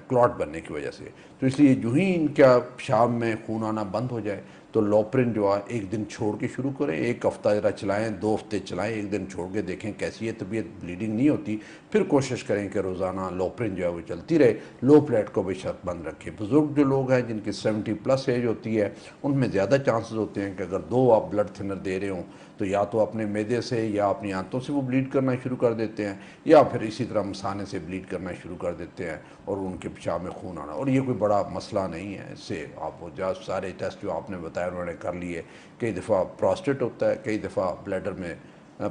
کلاٹ بننے کی وجہ سے. تو اس لیے جو ہی ان کا پیشاب میں خون آنا بند ہو جائے تو لوپرن جو ہے ایک دن چھوڑ کے شروع کریں, ایک ہفتہ ذرا چلائیں, 2 ہفتے چلائیں, ایک دن چھوڑ کے دیکھیں کیسی ہے طبیعت, بلیڈنگ نہیں ہوتی, پھر کوشش کریں کہ روزانہ لوپرن جو ہے وہ چلتی رہے. لو پلیٹ کو بے شرط بند رکھیں. بزرگ جو لوگ ہیں جن کی 70+ ایج ہوتی ہے ان میں زیادہ چانسز ہوتے ہیں کہ اگر 2 آپ بلڈ تھنر دے رہے ہوں تو یا تو اپنے معدے سے یا اپنی آنتوں سے وہ بلیڈ کرنا شروع کر دیتے ہیں, یا پھر اسی طرح مثانے سے بلیڈ کرنا شروع کر دیتے ہیں اور ان کے پیشاب میں خون آنا. اور یہ کوئی بڑا مسئلہ نہیں ہے, اس سے آپ وہ سارے ٹیسٹ جو آپ نے بتایا انہوں نے کر لیے. کئی دفعہ پراسٹیٹ ہوتا ہے, کئی دفعہ بلیڈر میں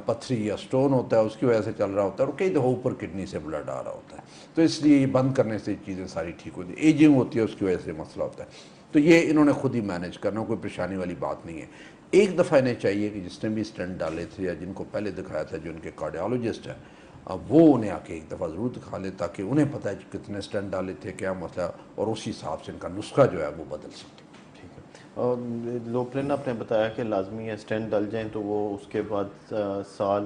پتھری یا سٹون ہوتا ہے اس کی وجہ سے چل رہا ہوتا ہے, اور کئی دفعہ اوپر کڈنی سے بلڈ آ رہا ہوتا ہے. تو اس لیے یہ بند کرنے سے چیزیں ساری ٹھیک ہوتی ہیں. ایجنگ ہوتی ہے اس کی وجہ سے مسئلہ ہوتا ہے. تو یہ انہوں نے خود ہی مینیج کرنا, کوئی پریشانی والی بات نہیں ہے. ایک دفعہ انہیں چاہیے کہ جس نے بھی اسٹنٹ ڈالے تھے یا جن کو پہلے دکھایا تھا جو ان کے کارڈیالوجسٹ ہیں, وہ انہیں آ کے ایک دفعہ ضرور دکھا لے تاکہ انہیں پتہ ہے کہ کتنے اسٹنٹ ڈالے تھے, کیا مسئلہ, اور اسی حساب سے ان کا نسخہ جو ہے وہ بدل سکتے. ٹھیک ہے. اور لوپرن آپ نے بتایا کہ لازمی ہے اسٹینٹ ڈل جائیں تو وہ اس کے بعد سال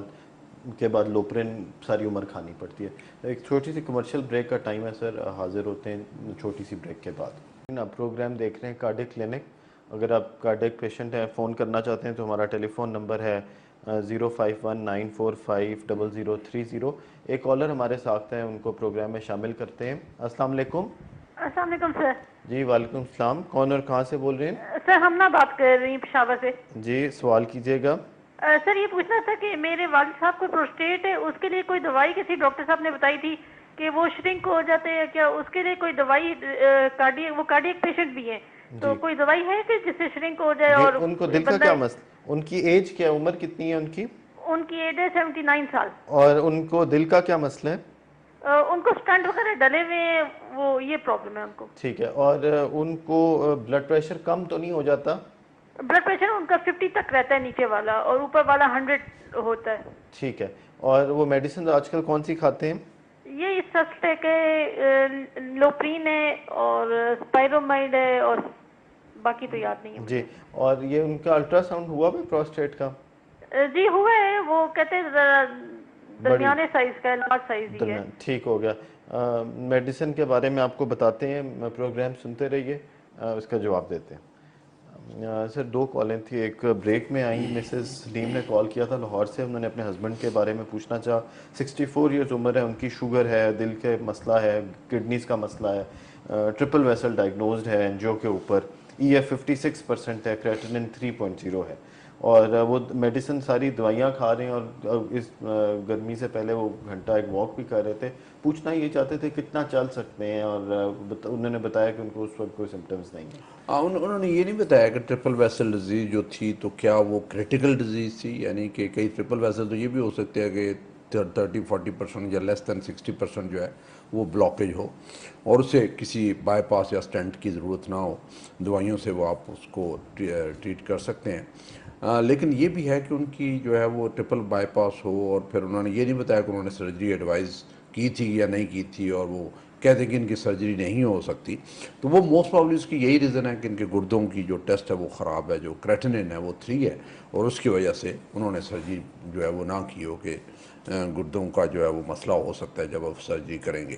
کے بعد لوپرن ساری عمر کھانی پڑتی ہے. ایک چھوٹی سی کمرشل بریک کا ٹائم ہے سر, حاضر ہوتے ہیں چھوٹی سی بریک کے بعد. آپ پروگرام دیکھ رہے ہیں کارڈک کلینک. اگر آپ کارڈک پیشنٹ ہیں, فون کرنا چاہتے ہیں تو ہمارا ٹیلی فون نمبر ہے 0519450030. ایک کالر ہمارے ساتھ ہیں, ان کو پروگرام میں شامل کرتے ہیں. السلام علیکم. السلام علیکم سر. جی وعلیکم السلام. کون اور کہاں سے بول رہے ہیں؟ سر ہم نہ بات کر رہی ہیں پشاور سے. جی سوال کیجیے گا. سر یہ پوچھنا تھا کہ میرے والد صاحب کو پروسٹیٹ ہے, اس کے لیے کوئی دوائی کسی ڈاکٹر صاحب نے بتائی تھی کہ وہ شرنک ہو جاتے ہیں, کیا اس کے لیے کوئی دوائی, وہ کارڈیک پیشنٹ بھی ہیں, تو کوئی دوائی ہے کہ جس سے شرنک ہو جائے؟ اور ان کو دل کا کیا مسئلہ, ان کی ایج کیا ہے, عمر کتنی ہے ان کی؟ ان کی ایج ہے 79 سال. اور ان کو دل کا کیا مسئلہ ہے؟ ان کو سٹنٹ وغیرہ ڈلے ہوئے ہیں, وہ یہ پرابلم ہے ان کو. ٹھیک ہے. اور ان کو بلڈ پریشر کم تو نہیں ہو جاتا؟ بلڈ پریشر ان کا 50 تک رہتا ہے نیچے والا, اور اوپر والا 100 ہوتا ہے. ٹھیک ہے. اور وہ میڈیسن آج کل کون سی کھاتے ہیں؟ یہ سسٹیک ہے, لوپرین ہے, اور اسپائرومائڈ ہے, اور باقی تو یاد نہیں ہے جی. اور یہ ان کا الٹرا ساؤنڈ ہوا بھی پروسٹیٹ کا؟ جی ہوا ہے, وہ کہتے ہیں درمیانے سائز کا ہے, لارج سائز ہی ہے. ٹھیک ہو گیا. میڈیسن کے بارے میں آپ کو بتاتے ہیں, پروگرام سنتے رہیے, اس کا جواب دیتے ہیں. سر 2 کالیں تھی, ایک بریک میں آئیں. مسز سلیم نے کال کیا تھا لاہور سے, انہوں نے اپنے ہسبینڈ کے بارے میں پوچھنا چاہا. 64 ایئرز عمر ہے, ان کی شوگر ہے, دل کے مسئلہ ہے, کڈنیز کا مسئلہ ہے, ٹرپل ویسل ڈائگنوزڈ ہے اینجیو کے اوپر, EF 56% ہے, کریٹنن 3.0 ہے, اور وہ میڈیسن ساری دوائیاں کھا رہے ہیں, اور اس گرمی سے پہلے وہ گھنٹہ ایک واک بھی کر رہے تھے. پوچھنا یہ چاہتے تھے کتنا چل سکتے ہیں, اور انہوں نے بتایا کہ ان کو اس وقت کوئی سمٹمز نہیں ہیں. انہوں نے یہ نہیں بتایا کہ ٹرپل ویسل ڈیزیز جو تھی تو کیا وہ کریٹیکل ڈیزیز تھی, یعنی کہ کئی ٹرپل ویسل تو یہ بھی ہو سکتے ہیں کہ 30-40% یا لیس دین 60% جو ہے وہ بلاکیج ہو, اور اسے کسی بائی پاس یا اسٹینٹ کی ضرورت نہ ہو, دوائیوں سے وہ آپ اس کو ٹریٹ کر سکتے ہیں. لیکن یہ بھی ہے کہ ان کی جو ہے وہ ٹرپل بائی پاس ہو, اور پھر انہوں نے یہ نہیں بتایا کہ انہوں نے سرجری ایڈوائز کی تھی یا نہیں کی تھی, اور وہ کہتے ہیں کہ ان کی سرجری نہیں ہو سکتی. تو وہ موسٹ پرابلی اس کی یہی ریزن ہے کہ ان کے گردوں کی جو ٹیسٹ ہے وہ خراب ہے, جو کریٹنن ہے وہ 3 ہے, اور اس کی وجہ سے انہوں نے سرجری جو ہے وہ نہ کی ہو, کہ گردوں کا جو ہے وہ مسئلہ ہو سکتا ہے جب آپ سرجری کریں گے.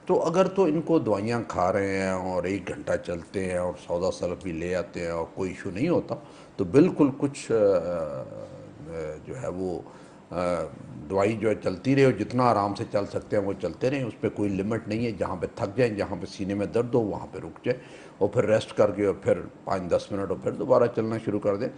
تو اگر تو ان کو دوائیاں کھا رہے ہیں اور 1 گھنٹہ چلتے ہیں اور سودا سلف بھی لے آتے ہیں اور کوئی ایشو نہیں ہوتا, تو بالکل کچھ جو ہے وہ دوائی جو ہے چلتی رہے, اور جتنا آرام سے چل سکتے ہیں وہ چلتے رہیں, اس پہ کوئی لمٹ نہیں ہے. جہاں پہ تھک جائیں, جہاں پہ سینے میں درد ہو وہاں پہ رک جائیں, اور پھر ریسٹ کر کے اور پھر 5-10 منٹ اور پھر دوبارہ چلنا شروع کر دیں.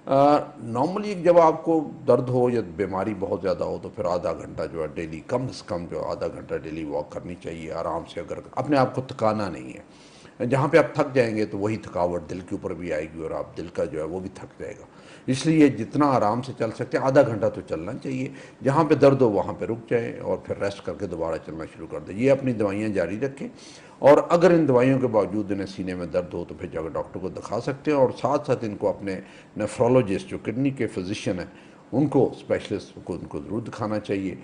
نارملی جب آپ کو درد ہو یا بیماری بہت زیادہ ہو تو پھر آدھا گھنٹہ جو ہے ڈیلی, کم سے کم جو آدھا گھنٹہ ڈیلی واک کرنی چاہیے آرام سے. اگر اپنے آپ کو تھکانا نہیں ہے, جہاں پہ آپ تھک جائیں گے تو وہی تھکاوٹ دل کے اوپر بھی آئے گی, اور آپ دل کا جو ہے وہ بھی تھک جائے گا. اس لیے جتنا آرام سے چل سکتے ہیں آدھا گھنٹہ تو چلنا چاہیے. جہاں پہ درد ہو وہاں پہ رک جائیں اور پھر ریسٹ کر کے دوبارہ چلنا شروع کر دیں. یہ اپنی دوائیاں جاری رکھیں, اور اگر ان دوائیوں کے باوجود انہیں سینے میں درد ہو تو پھر جا کے ڈاکٹر کو دکھا سکتے ہیں. اور ساتھ ساتھ ان کو اپنے نیفرولوجسٹ جو کڈنی کے فزیشین ہیں ان کو, اسپیشلسٹ کو, ان کو ضرور دکھانا چاہیے,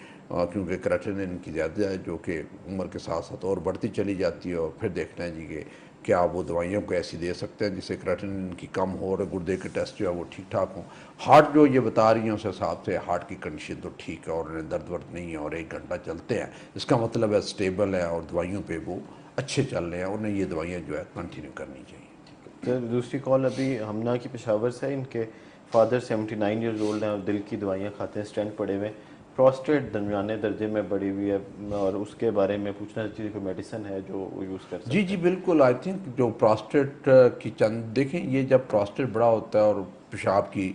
کیونکہ کریٹنن ان کی زیادہ ہے جو کہ عمر کے ساتھ ساتھ اور بڑھتی چلی جاتی ہے. اور پھر دیکھنا ہے جی کہ کیا وہ دوائیوں کو ایسی دے سکتے ہیں جس سے کریٹنن کی کم ہو اور گردے کے ٹیسٹ جو ہے وہ ٹھیک ٹھاک ہوں. ہارٹ جو یہ بتا رہی ہیں اس حساب سے ہارٹ کی کنڈیشن تو ٹھیک ہے, اور انہیں درد ورد نہیں ہے, اور 1 گھنٹہ چلتے ہیں, اس کا مطلب ہے اسٹیبل ہے, اور دوائیوں پہ وہ اچھے چل رہے ہیں. انہیں یہ دوائیاں جو ہے کنٹینیو کرنی چاہیے. سر دوسری کال ابھی ہمنا کی پشاور سے ہے. ان کے فادر 79 ایئرز اولڈ ہیں اور دل کی دوائیاں کھاتے ہیں, اسٹینٹ پڑے ہوئے ہیں, پروسٹیٹ درمیانے درجے میں بڑی ہوئی ہے, اور اس کے بارے میں پوچھنا چاہیے کوئی میڈیسن ہے جو وہ یوز کر سکتے ہیں؟ جی بالکل. آئی تھنک جو پراسٹیٹ کی چند دیکھیں, یہ جب پراسٹیٹ بڑا ہوتا ہے اور پیشاب کی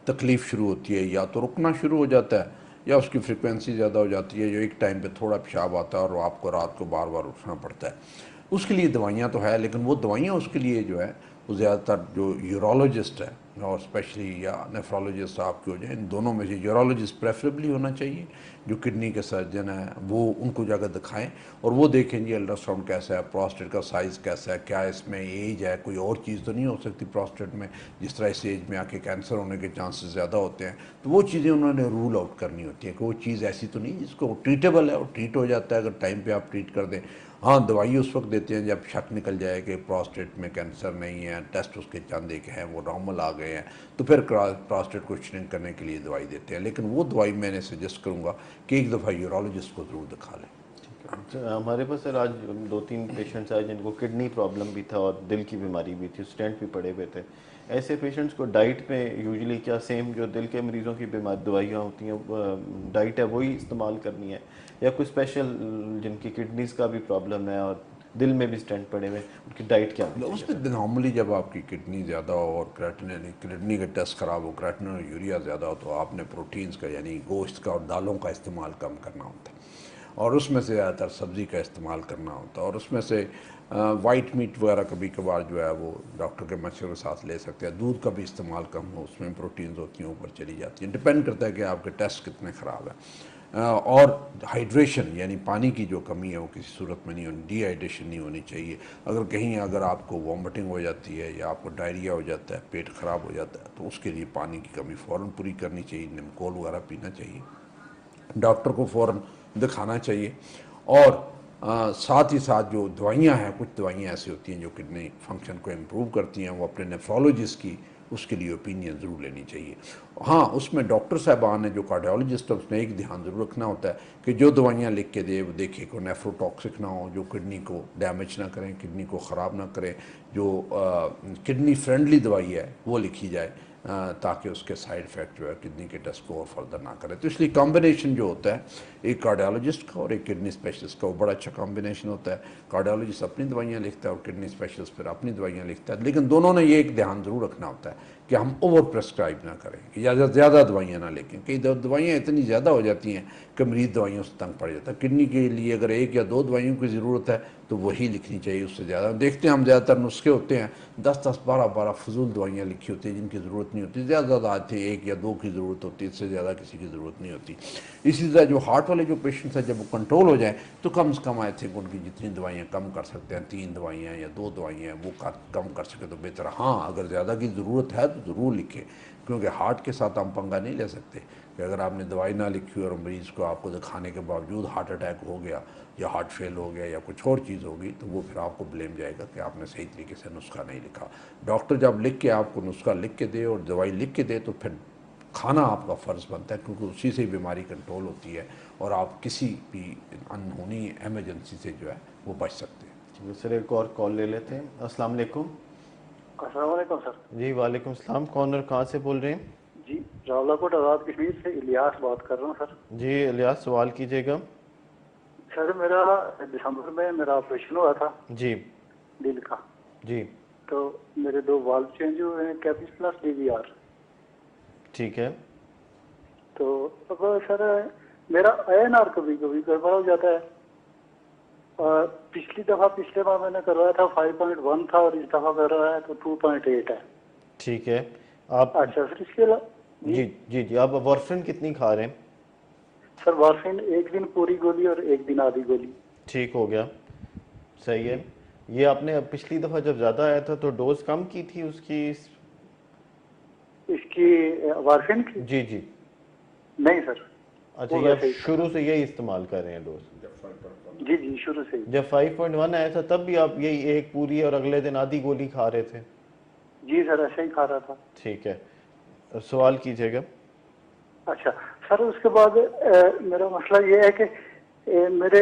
تکلیف شروع ہوتی ہے, یا تو رکنا شروع ہو جاتا ہے یا اس کی فریکوینسی زیادہ ہو جاتی ہے, جو ایک ٹائم پہ تھوڑا پیشاب آتا ہے اور آپ کو رات کو بار بار اٹھنا پڑتا ہے. اس کے لیے دوائیاں تو ہے, لیکن وہ دوائیاں اس کے لیے جو ہے وہ زیادہ تر جو یورولوجسٹ ہے اور اسپیشلی یا نیفرولوجسٹ آپ کے ہو جائیں, ان دونوں میں سے یورولوجسٹ پریفریبلی ہونا چاہیے, جو کڈنی کے سرجن ہیں وہ ان کو جا کر دکھائیں اور وہ دیکھیں جی الٹرا ساؤنڈ کیسا ہے, پراسٹیٹ کا سائز کیسا ہے, کیا اس میں ایج ہے, کوئی اور چیز تو نہیں ہو سکتی پراسٹیٹ میں, جس طرح اس ایج میں آ کے کینسر ہونے کے چانسز زیادہ ہوتے ہیں. تو وہ چیزیں انہوں نے رول آؤٹ کرنی ہوتی ہیں کہ وہ چیز ایسی تو نہیں جس کو ٹریٹیبل ہے, وہ ٹریٹ ہو جاتا ہے اگر ٹائم پہ آپ ٹریٹ کر دیں. ہاں دوائی اس وقت دیتے ہیں جب شک نکل جائے کہ پراسٹیٹ میں کینسر نہیں ہے, ٹیسٹ اس کے چند ایک ہیں وہ نارمل آ گئے ہیں, تو پھر پراسٹیٹ کو شرنک کرنے کے لیے دوائی دیتے ہیں. لیکن وہ دوائی میں نے سجیسٹ کروں گا کہ ایک دفعہ یورولوجسٹ کو ضرور دکھا لیں. ہمارے پاس سر آج 2-3 پیشنٹس آئے جن کو کڈنی پرابلم بھی تھا اور دل کی بیماری بھی تھی, اسٹینٹ بھی پڑے ہوئے تھے. ایسے پیشنٹس کو ڈائٹ میں یوزلی کیا سیم جو دل کے مریضوں کی دوائیاں ہوتی ہیں ڈائٹ ہے وہی استعمال کرنی ہے, یا کوئی اسپیشل جن کی کڈنیز کا بھی پرابلم ہے اور دل میں بھی اسٹینٹ پڑے ہوئے ان کی ڈائٹ کیا ہونی اس چاہیے؟ میں نارملی جب آپ کی کڈنی زیادہ ہو اور کڈنی کا ٹیسٹ خراب ہو, کریٹنن اور یوریا زیادہ ہو, تو آپ نے پروٹینز کا یعنی گوشت کا اور دالوں کا استعمال کم کرنا ہوتا ہے, اور اس میں سے زیادہ تر سبزی کا استعمال کرنا ہوتا ہے, اور اس میں سے وائٹ میٹ وغیرہ کبھی کبھار جو ہے وہ ڈاکٹر کے مشورے کے ساتھ لے سکتے ہیں. دودھ کا بھی استعمال کم ہو, اس میں پروٹینز ہوتی ہیں اوپر چلی جاتی ہیں, ڈپینڈ کرتا ہے کہ آپ کے ٹیسٹ کتنے خراب ہیں. اور ہائیڈریشن یعنی پانی کی جو کمی ہے وہ کسی صورت میں نہیں ہونی, ڈی ہائیڈریشن نہیں ہونی چاہیے. اگر آپ کو وامٹنگ ہو جاتی ہے یا آپ کو ڈائریا ہو جاتا ہے, پیٹ خراب ہو جاتا ہے, تو اس کے لیے پانی کی کمی فوراً پوری کرنی چاہیے, نمکول وغیرہ پینا چاہیے, ڈاکٹر کو فوراً دکھانا چاہیے. اور ساتھ ہی ساتھ جو دوائیاں ہیں, کچھ دوائیاں ایسی ہوتی ہیں جو کڈنی فنکشن کو امپروو کرتی ہیں, وہ اپنے نیفرولوجسٹ کی اس کے لیے اوپینین ضرور لینی چاہیے. ہاں اس میں ڈاکٹر صاحبان ہیں جو کارڈیولوجسٹ ہے, اس نے ایک دھیان ضرور رکھنا ہوتا ہے کہ جو دوائیاں لکھ کے دے وہ دیکھے کہ نیفروٹاکسک نہ ہو, جو کڈنی کو ڈیمیج نہ کریں, کڈنی کو خراب نہ کریں, جو کڈنی فرینڈلی دوائی ہے وہ لکھی جائے تاکہ اس کے سائیڈ افیکٹ جو ہے کڈنی کے ٹیسٹ کو اور فردر نہ کرے. تو اس لیے کمبینیشن جو ہوتا ہے ایک کارڈیولوجسٹ کا اور ایک کڈنی اسپیشلسٹ کا, وہ بڑا اچھا کمبینیشن ہوتا ہے. کارڈیولوجسٹ اپنی دوائیاں لکھتا ہے اور کڈنی اسپیشلسٹ پھر اپنی دوائیاں لکھتا ہے, لیکن دونوں نے یہ ایک دھیان ضرور رکھنا ہوتا ہے کہ ہم اوور پرسکرائب نہ کریں, یا زیادہ دوائیاں نہ لکھیں. کئی دوائیاں اتنی زیادہ ہو جاتی ہیں کہ مریض دوائیوں سے تنگ پڑ جاتا ہے. کڈنی کے لیے اگر 1 یا 2 دوائیوں کی ضرورت ہے تو وہی لکھنی چاہیے, اس سے زیادہ. دیکھتے ہیں ہم زیادہ تر نسخے ہوتے ہیں 10-10, 12-12 فضول دوائیاں لکھی ہوتی ہیں جن کی ضرورت نہیں ہوتی. زیادہ آتے ہیں 1 یا 2 کی ضرورت ہوتی ہے, اس سے زیادہ کسی کی ضرورت نہیں ہوتی. اسی طرح جو ہارٹ والے جو پیشنٹس ہیں جب وہ کنٹرول ہو جائیں تو کم سے کم آئی تھنک ان کی جتنی دوائیاں کم کر سکتے ہیں, 3 دوائیاں یا 2 دوائیاں ہیں وہ کم کر سکے تو بہتر. ہاں اگر زیادہ کی ضرورت ہے تو ضرور لکھیں, کیونکہ ہارٹ کے ساتھ ہم پنگا نہیں لے سکتے کہ اگر آپ نے دوائی نہ لکھی اور مریض کو آپ کو دکھانے کے باوجود ہارٹ اٹیک ہو گیا یا ہارٹ فیل ہو گیا یا کچھ اور چیز ہوگی تو وہ پھر آپ کو بلیم جائے گا کہ آپ نے صحیح طریقے سے نسخہ نہیں لکھا. ڈاکٹر جب لکھ کے آپ کو نسخہ لکھ کے دے اور دوائی لکھ کے دے تو پھر کھانا آپ کا فرض بنتا ہے, کیونکہ اسی سے بیماری کنٹرول ہوتی ہے اور آپ کسی بھی انہونی ایمرجنسی سے جو ہے وہ بچ سکتے ہیں. سر ایک اور کال لے لیتے ہیں. السلام علیکم. السلام علیکم سر. جی وعلیکم السلام. کون اور کہاں سے بول رہے ہیں؟ جی راولہ کوٹ آزاد کشمیر سے الیاس بات کر رہا ہوں سر. جی الیاس سوال کیجیے گا. سر میرا دسمبر میں میرا آپریشن ہوا تھا جی دل کا. جی تو میرے 2 والو چینج ہوئے ہیں, کیپس پلس DVR. ٹھیک ہے. تو اب سر میرا INR کبھی کبھی گڑبڑ ہو جاتا ہے. پچھلے بار میں نے کروایا تھا 5.1 تھا اور اس دفعہ کروایا تو 2.8 ہے. ٹھیک ہے. آپ اچھا سر اس کے علاوہ جی جی جی آپ وارفرین کتنی کھا رہے ہیں؟ سر وارفین 1 دن پوری گولی اور 1 دن آدھی گولی. ٹھیک ہو گیا, صحیح ہے. یہ آپ نے پچھلی دفعہ جب زیادہ آیا تھا تو ڈوز کم کی تھی اس کی؟ اس کی وارفین کی؟ جی جی نہیں سر. اچھا یہ آپ شروع سے یہی استعمال کر رہے ہیں ڈوز؟ جی شروع سے. جب 5.1 آیا تھا تب بھی آپ یہی 1 پوری اور اگلے دن آدھی گولی کھا رہے تھے؟ جی سر ایسا ہی کھا رہا تھا. ٹھیک ہے, سوال کیجیے گا. اچھا سر اس کے بعد میرا مسئلہ یہ ہے کہ میرے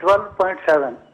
12.7।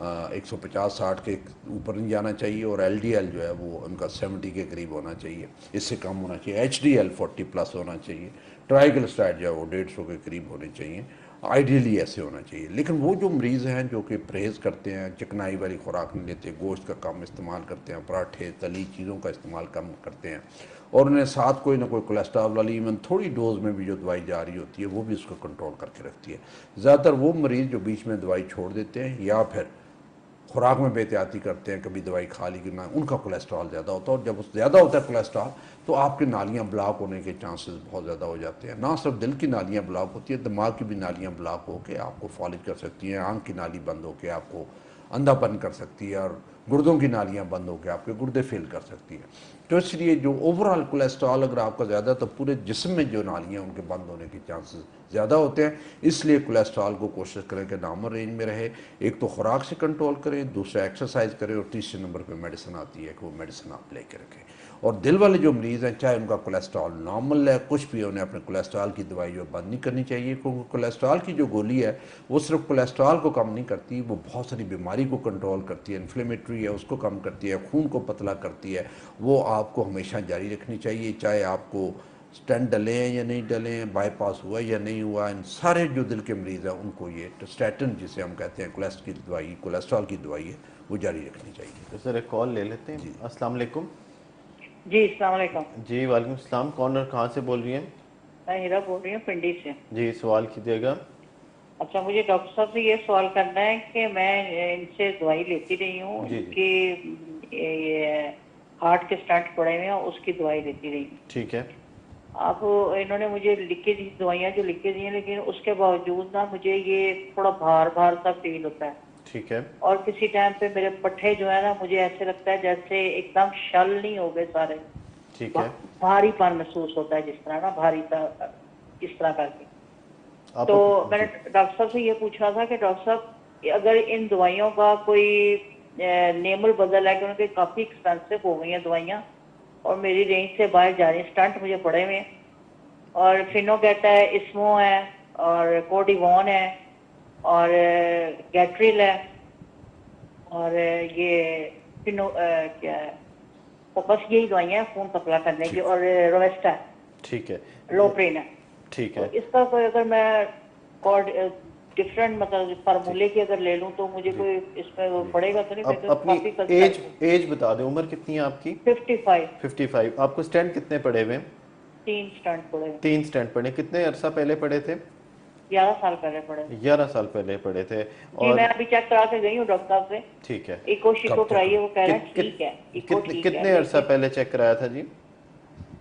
150-60 کے اوپر نہیں جانا چاہیے، اور LDL جو ہے وہ ان کا 70 کے قریب ہونا چاہیے، اس سے کم ہونا چاہیے، HDL 40+ ہونا چاہیے، ٹرائیگلسرائڈ جو ہے وہ 150 کے قریب ہونے چاہیے، آئیڈیلی ایسے ہونا چاہیے۔ لیکن وہ جو مریض ہیں جو کہ پرہیز کرتے ہیں، چکنائی والی خوراک نہیں لیتے، گوشت کا کم استعمال کرتے ہیں، پراٹھے تلی چیزوں کا استعمال کم کرتے ہیں، اور انہیں ساتھ کوئی نہ کوئی کولیسٹرول والی ایون تھوڑی ڈوز میں بھی جو دوائی جا رہی ہوتی ہے وہ بھی اس کو کنٹرول کر کے رکھتی ہے۔ زیادہ تر وہ مریض جو بیچ میں دوائی چھوڑ دیتے ہیں یا پھر خوراک میں بے احتیاطی کرتے ہیں، کبھی دوائی کھا لی کہ نہ، ان کا کولیسٹرول زیادہ ہوتا ہے، اور جب زیادہ ہوتا ہے کولیسٹرول تو آپ کی نالیاں بلاک ہونے کے چانسز بہت زیادہ ہو جاتے ہیں۔ نہ صرف دل کی نالیاں بلاک ہوتی ہیں، دماغ کی بھی نالیاں بلاک ہو کے آپ کو فالج کر سکتی ہیں، آنکھ کی نالی بند ہو کے آپ کو اندھا پن کر سکتی ہے، اور گردوں کی نالیاں بند ہو کے آپ کے گردے فیل کر سکتی ہیں۔ تو اس لیے جو اوورآل کولیسٹرول اگر آپ کا زیادہ تو پورے جسم میں جو نالیاں ان کے بند ہونے کے چانسز زیادہ ہوتے ہیں۔ اس لیے کولیسٹرول کو کوشش کریں کہ نارمل رینج میں رہے، ایک تو خوراک سے کنٹرول کریں، دوسرا ایکسرسائز کریں، اور تیسرے نمبر پہ میڈیسن آتی ہے کہ وہ میڈیسن آپ لے کے رکھیں۔ اور دل والے جو مریض ہیں، چاہے ان کا کولیسٹرول نارمل ہے کچھ بھی، انہیں اپنے کولیسٹرول کی دوائی جو بند نہیں کرنی چاہیے، کیونکہ کولیسٹرول کی جو گولی ہے وہ صرف کولیسٹرول کو کم نہیں کرتی، وہ بہت ساری بیماری کو کنٹرول کرتی ہے، انفلیمیٹری ہے اس کو کم کرتی ہے، خون کو پتلا کرتی ہے۔ وہ آپ کو ہمیشہ جاری رکھنی چاہیے، چاہے آپ کو اسٹینٹ ڈلے ہیں یا نہیں ڈلے ہیں، بائی پاس ہوا یا نہیں ہوا۔ ان سارے جو دل کے مریض ہیں ان کو یہ اسٹیٹن جسے ہم کہتے ہیں کولیسٹرول کی دوائی ہے وہ جاری رکھنی چاہیے۔ تو سر ایک کال لے لیتے ہیں۔ السلام علیکم۔ جی السلام علیکم۔ جی وعلیکم السلام، کون اور کہاں سے بول رہی ہیں؟ میں ہیرا بول رہی ہوں پنڈی سے۔ جی سوال کیجیے گا۔ اچھا، مجھے ڈاکٹر صاحب سے یہ سوال کرنا ہے کہ میں ان سے دوائی لیتی رہی ہوں، جی ان جی کی یہ ہارٹ کے اسٹنٹ پڑے ہوئے ہیں، اس کی دوائی لیتی رہی ہوں۔ ٹھیک ہے۔ اب انہوں نے مجھے لکھ کے دی دوائیاں جو لکھ کے دی ہیں، لیکن اس کے باوجود نا مجھے یہ تھوڑا بھار سا فیل ہوتا ہے، ٹھیک ہے۔ اور کسی ٹائم پہ میرے پٹھے جو ہے نا مجھے ایسے لگتا ہے جیسے ایک دم شل نہیں ہو گئے سارے، ٹھیک ہے۔ بھاری پن محسوس ہوتا ہے، جس طرح نا بھاری سا اس طرح کر کے۔ آپ تو میں نے ڈاکٹر صاحب سے یہ پوچھنا تھا کہ ڈاکٹر صاحب اگر ان دوائیوں کا کوئی نیم البدل ہے، کیونکہ کافی ایکسپینسو ہو گئی ہیں دوائیاں اور میری رینج سے باہر جا رہی ہیں، اسٹنٹ مجھے پڑے ہوئے ہیں، اور فینوگیٹ ہے، اسمو ہے، اور کوڈیوون ہے، اور گیٹریل ہے، اور یہ کیا ہے، بس یہی دوائیاں ہیں خون پتلا کرنے کی، اور رویسٹا ہے، ٹھیک ہے۔ لوپرین ہے۔ ٹھیک تو ہے۔ اس کا کوئی اگر میں ڈفرینٹ مطلب فارمولے کی اگر لے لوں تو مجھے کوئی اس میں پڑے گا تو نہیں؟ اب اپنی ایج بتا دیں، عمر کتنی ہے آپ کی؟ 55۔ 55۔ آپ کو اسٹینڈ کتنے پڑے ہوئے ہیں؟ 3 اسٹنٹ پڑے، 3 اسٹینڈ پڑے۔ کتنے عرصہ پہلے پڑے تھے؟ 11 سال پہلے پڑے۔ 11 سال پہلے پڑے تھے۔ جی اور میں ابھی چیک کرا کے گئی ہوں ڈاکٹر صاحب سے، ٹھیک ہے۔ ایکو شیکو کرائی ہے، وہ کہہ رہے ہیں ٹھیک ہے، ایکو ٹھیک ہے۔ کتنے عرصہ پہلے چیک کرایا تھا جی؟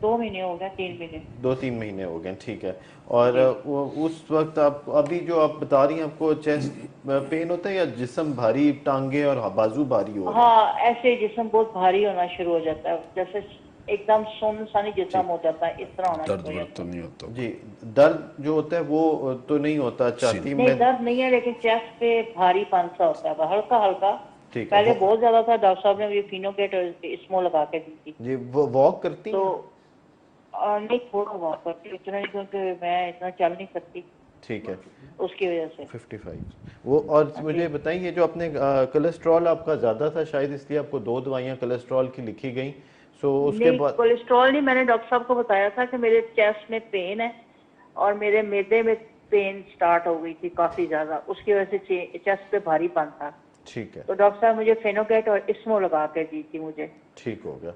2 مہینے ہو گئے، 3 مہینے، 2-3 مہینے ہو گئے، ٹھیک ہے۔ اور اس وقت آپ ابھی جو آپ بتا رہی ہیں آپ کو چیسٹ پین ہوتا ہے یا جسم بھاری، ٹانگیں اور بازو بھاری ہو رہے ہیں؟ ہاں ایسے جسم بہت بھاری ہونا شروع ہو جاتا ہے، جیسے ایک دم سن سانی جسم ہو جاتا ہے، اس طرح ہونا شروع ہو جاتا تو نہیں ہوتا جی۔ درد جو ہوتا ہے وہ تو نہیں ہوتا چھاتی ہے۔ میں؟ نہیں درد نہیں ہے، لیکن چیسٹ پہ بھاری پن سا ہوتا ہے، ہلکا ہلکا۔ ٹھیک ہے۔ پہلے بہت زیادہ تھا، ڈاکٹر صاحب نے مجھے فینوگیٹ اور اسمو لگا کے دی تھی۔ جی وہ واک کرتی تو ہیں؟ نہیں تھوڑا واک کرتی، اتنا نہیں، کیونکہ میں اتنا چل نہیں سکتی ٹھیک ہے۔ اس کی وجہ سے۔ 55 وہ۔ اور مجھے بتائیں یہ جو آپ نے کولیسٹرول آپ کا زیادہ تھا، شاید اس لیے آپ کو 2 دوائیاں کولیسٹرول کی لکھی گئیں، سو اس کے بعد؟ کولیسٹرول نہیں، میں نے ڈاکٹر صاحب کو بتایا تھا کہ میرے چیسٹ میں پین ہے اور میرے معدے میں پین سٹارٹ ہو گئی تھی کافی زیادہ، اس کی وجہ سے چیسٹ پہ بھاری پن تھا۔ ٹھیک ہے۔ تو ڈاکٹر صاحب مجھے فینوگیٹ اور اسمو لگا کے دی تھی مجھے۔ ٹھیک ہو گیا،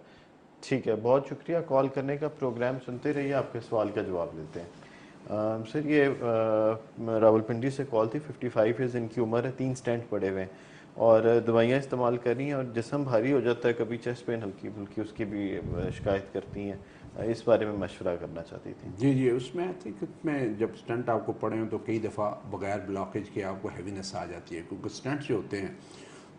ٹھیک ہے۔ بہت شکریہ کال کرنے کا، پروگرام سنتے رہیے، آپ کے سوال کا جواب دیتے ہیں۔ سر یہ راولپنڈی سے کال تھی، 55 ایئرز ان کی عمر ہے، 3 اسٹینٹ پڑے ہوئے ہیں اور دوائیاں استعمال کر رہی ہیں، اور جسم بھاری ہو جاتا ہے، کبھی چیسٹ پین ہلکی پھلکی اس کی بھی شکایت کرتی ہیں، اس بارے میں مشورہ کرنا چاہتی تھی۔ جی اس میں آئی تھنک میں جب اسٹنٹ آپ کو پڑے ہوں تو کئی دفعہ بغیر بلاکیج کے آپ کو ہیوینس آ جاتی ہے، کیونکہ اسٹنٹ جو ہوتے ہیں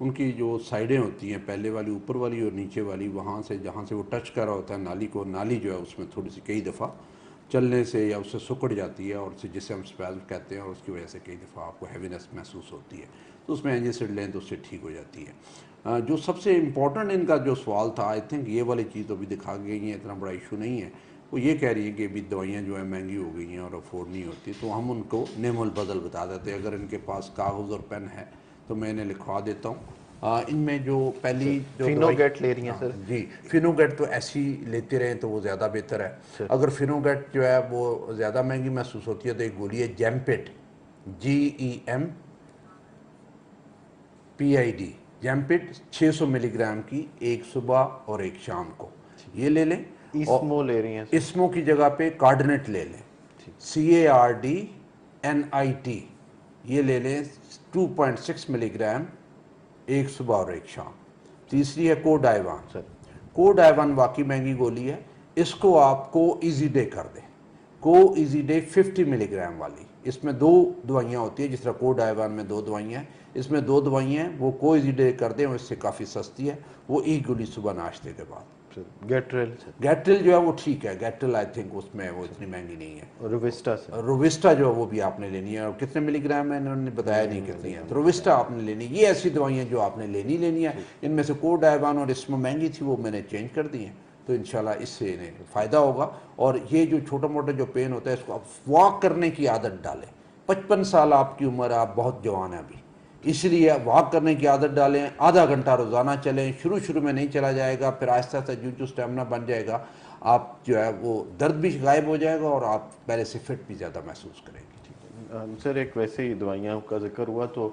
ان کی جو سائڈیں ہوتی ہیں، پہلے والی، اوپر والی اور نیچے والی، وہاں سے جہاں سے وہ ٹچ کر رہا ہوتا ہے نالی کو، نالی جو ہے اس میں تھوڑی سی کئی دفعہ چلنے سے یا اس سے سکڑ جاتی ہے، اور جسے ہم اسپیزم کہتے ہیں، اور اس کی وجہ سے کئی دفعہ آپ کو ہیوینس محسوس ہوتی ہے، تو اس میں اینجیسڈ لیں تو اس سے ٹھیک ہو جاتی ہے۔ جو سب سے امپورٹنٹ ان کا جو سوال تھا، آئی تھنک یہ والی چیز تو ابھی دکھا گئی ہیں، اتنا بڑا ایشو نہیں ہے۔ وہ یہ کہہ رہی ہیں کہ ابھی دوائیاں جو ہیں مہنگی ہو گئی ہیں اور افورڈ نہیں ہوتی، تو ہم ان کو نیم البدل بتا دیتے ہیں۔ اگر ان کے پاس کاغذ اور پین ہے تو میں انہیں لکھوا دیتا ہوں. ان میں جو پہلی جو فینوگیٹ لے رہی ہیں سر؟ جی فینوگیٹ تو ایسی لیتے رہیں تو وہ زیادہ بہتر ہے. اگر فینوگیٹ جو ہے وہ زیادہ مہنگی محسوس ہوتی ہے تو ایک گولی ہے جیمپٹ, GEMPID, جیمپٹ 600 ملی گرام کی ایک صبح اور ایک شام کو یہ لے لیں. اسمو لے رہی ہیں؟ اسمو کی جگہ پہ کارڈنیٹ لے لیں, CARDNIT یہ لے لیں 2.6 ملی گرام ایک صبح اور ایک شام. تیسری ہے کوڈائیوان. کوڈائیوان واقعی مہنگی گولی ہے, اس کو آپ کو ایزی ڈے کر دیں. کو ایزی ڈے 50 ملی گرام والی, اس میں 2 دوائیاں ہوتی ہیں, جس طرح کوڈائیوان میں 2 دوائیاں ہیں, اس میں 2 دوائیاں ہیں. وہ کو ایزی ڈے کر دیں, اور اس سے کافی سستی ہے. وہ ایک گولی صبح ناشتے کے بعد. گیٹرل جو ہے وہ ٹھیک ہے, گیٹرل آئی تھنک اس میں وہ اتنی مہنگی نہیں ہے. رووسٹا جو ہے وہ بھی آپ نے لینی ہے, اور کتنے ملی گرام ہے انہوں نے بتایا نہیں کتنی ہے. تو رووسٹا آپ نے لینی. یہ ایسی دوائیاں جو آپ نے لینی ہے. ان میں سے کوڈائیوان اور اسمو مہنگی تھی, وہ میں نے چینج کر دی ہیں, تو انشاءاللہ اس سے انہیں فائدہ ہوگا. اور یہ جو چھوٹا موٹا جو پین ہوتا ہے, اس کو آپ واک کرنے کی عادت ڈالیں. 55 سال آپ کی عمر ہے, آپ بہت جوان ہیں ابھی, اس لیے واک کرنے کی عادت ڈالیں. آدھا گھنٹہ روزانہ چلیں. شروع میں نہیں چلا جائے گا, پھر آہستہ آہستہ جو اسٹیمنا بن جائے گا, آپ جو ہے وہ درد بھی غائب ہو جائے گا, اور آپ پہلے سے فٹ بھی زیادہ محسوس کریں گے. سر ایک ویسے ہی دوائیاں کا ذکر ہوا, تو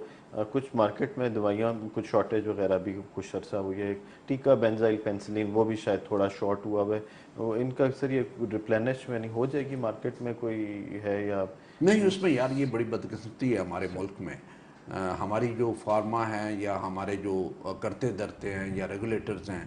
کچھ مارکیٹ میں دوائیاں کچھ شارٹیج وغیرہ بھی کچھ عرصہ ہوئی ہے. ٹیکا بینزائل پینسلین وہ بھی شاید تھوڑا شارٹ ہوا ہے. ان کا اکثر یہ ریپلینش میں نہیں ہو جائے گی مارکیٹ میں کوئی ہے یا نہیں؟ اس میں یار یہ بڑی بدقسمتی ہے ہمارے ملک میں. ہماری جو فارما ہیں یا ہمارے جو کرتے درتے ہیں یا ریگولیٹرز ہیں,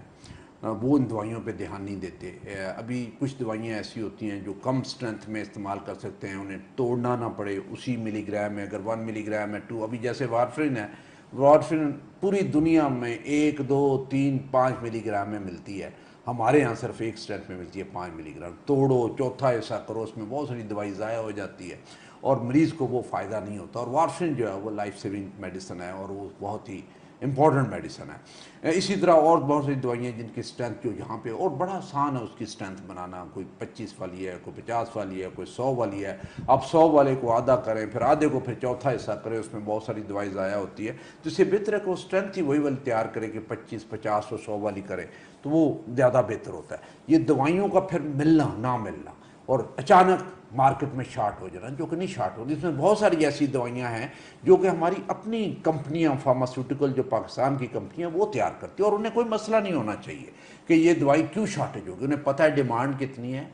وہ ان دوائیوں پہ دھیان نہیں دیتے. ابھی کچھ دوائیاں ایسی ہوتی ہیں جو کم سٹرینتھ میں استعمال کر سکتے ہیں, انہیں توڑنا نہ پڑے اسی ملی گرام میں. اگر 1 ملی گرام ہے 2, ابھی جیسے وارفرین ہے, وارفرین پوری دنیا میں 1, 2, 3, 5 ملی گرام میں ملتی ہے. ہمارے ہاں صرف ایک سٹرینتھ میں ملتی ہے 5 ملی گرام. توڑو, چوتھا ایسا کرو, اس میں بہت ساری دوائی ضائع ہو جاتی ہے, اور مریض کو وہ فائدہ نہیں ہوتا. اور وارفرین جو ہے وہ لائف سیونگ میڈیسن ہے, اور وہ بہت ہی امپورٹنٹ میڈیسن ہے. اسی طرح اور بہت سی دوائیاں جن کی سٹرینتھ جو یہاں پہ, اور بڑا آسان ہے اس کی سٹرینتھ بنانا. کوئی 25 والی ہے, کوئی 50 والی ہے, کوئی 100 والی ہے. آپ 100 والے کو آدھا کریں, پھر آدھے کو پھر چوتھا حصہ کریں, اس میں بہت ساری دوائی ضائع ہوتی ہے. تو اس سے بہتر ہے کہ وہ سٹرینتھ ہی وہی والی تیار کرے کہ 25, 50 اور 100 والی کرے, تو وہ زیادہ بہتر ہوتا ہے. یہ دوائیوں کا پھر ملنا نہ ملنا, اور اچانک مارکیٹ میں شارٹ ہو جانا, جو کہ نہیں شارٹ ہوتی. اس میں بہت ساری ایسی دوائیاں ہیں جو کہ ہماری اپنی کمپنیاں, فارماسیوٹیکل جو پاکستان کی کمپنیاں, وہ تیار کرتی ہیں, اور انہیں کوئی مسئلہ نہیں ہونا چاہیے کہ یہ دوائی کیوں شارٹیج ہوگی. انہیں پتہ ہے ڈیمانڈ کتنی ہے,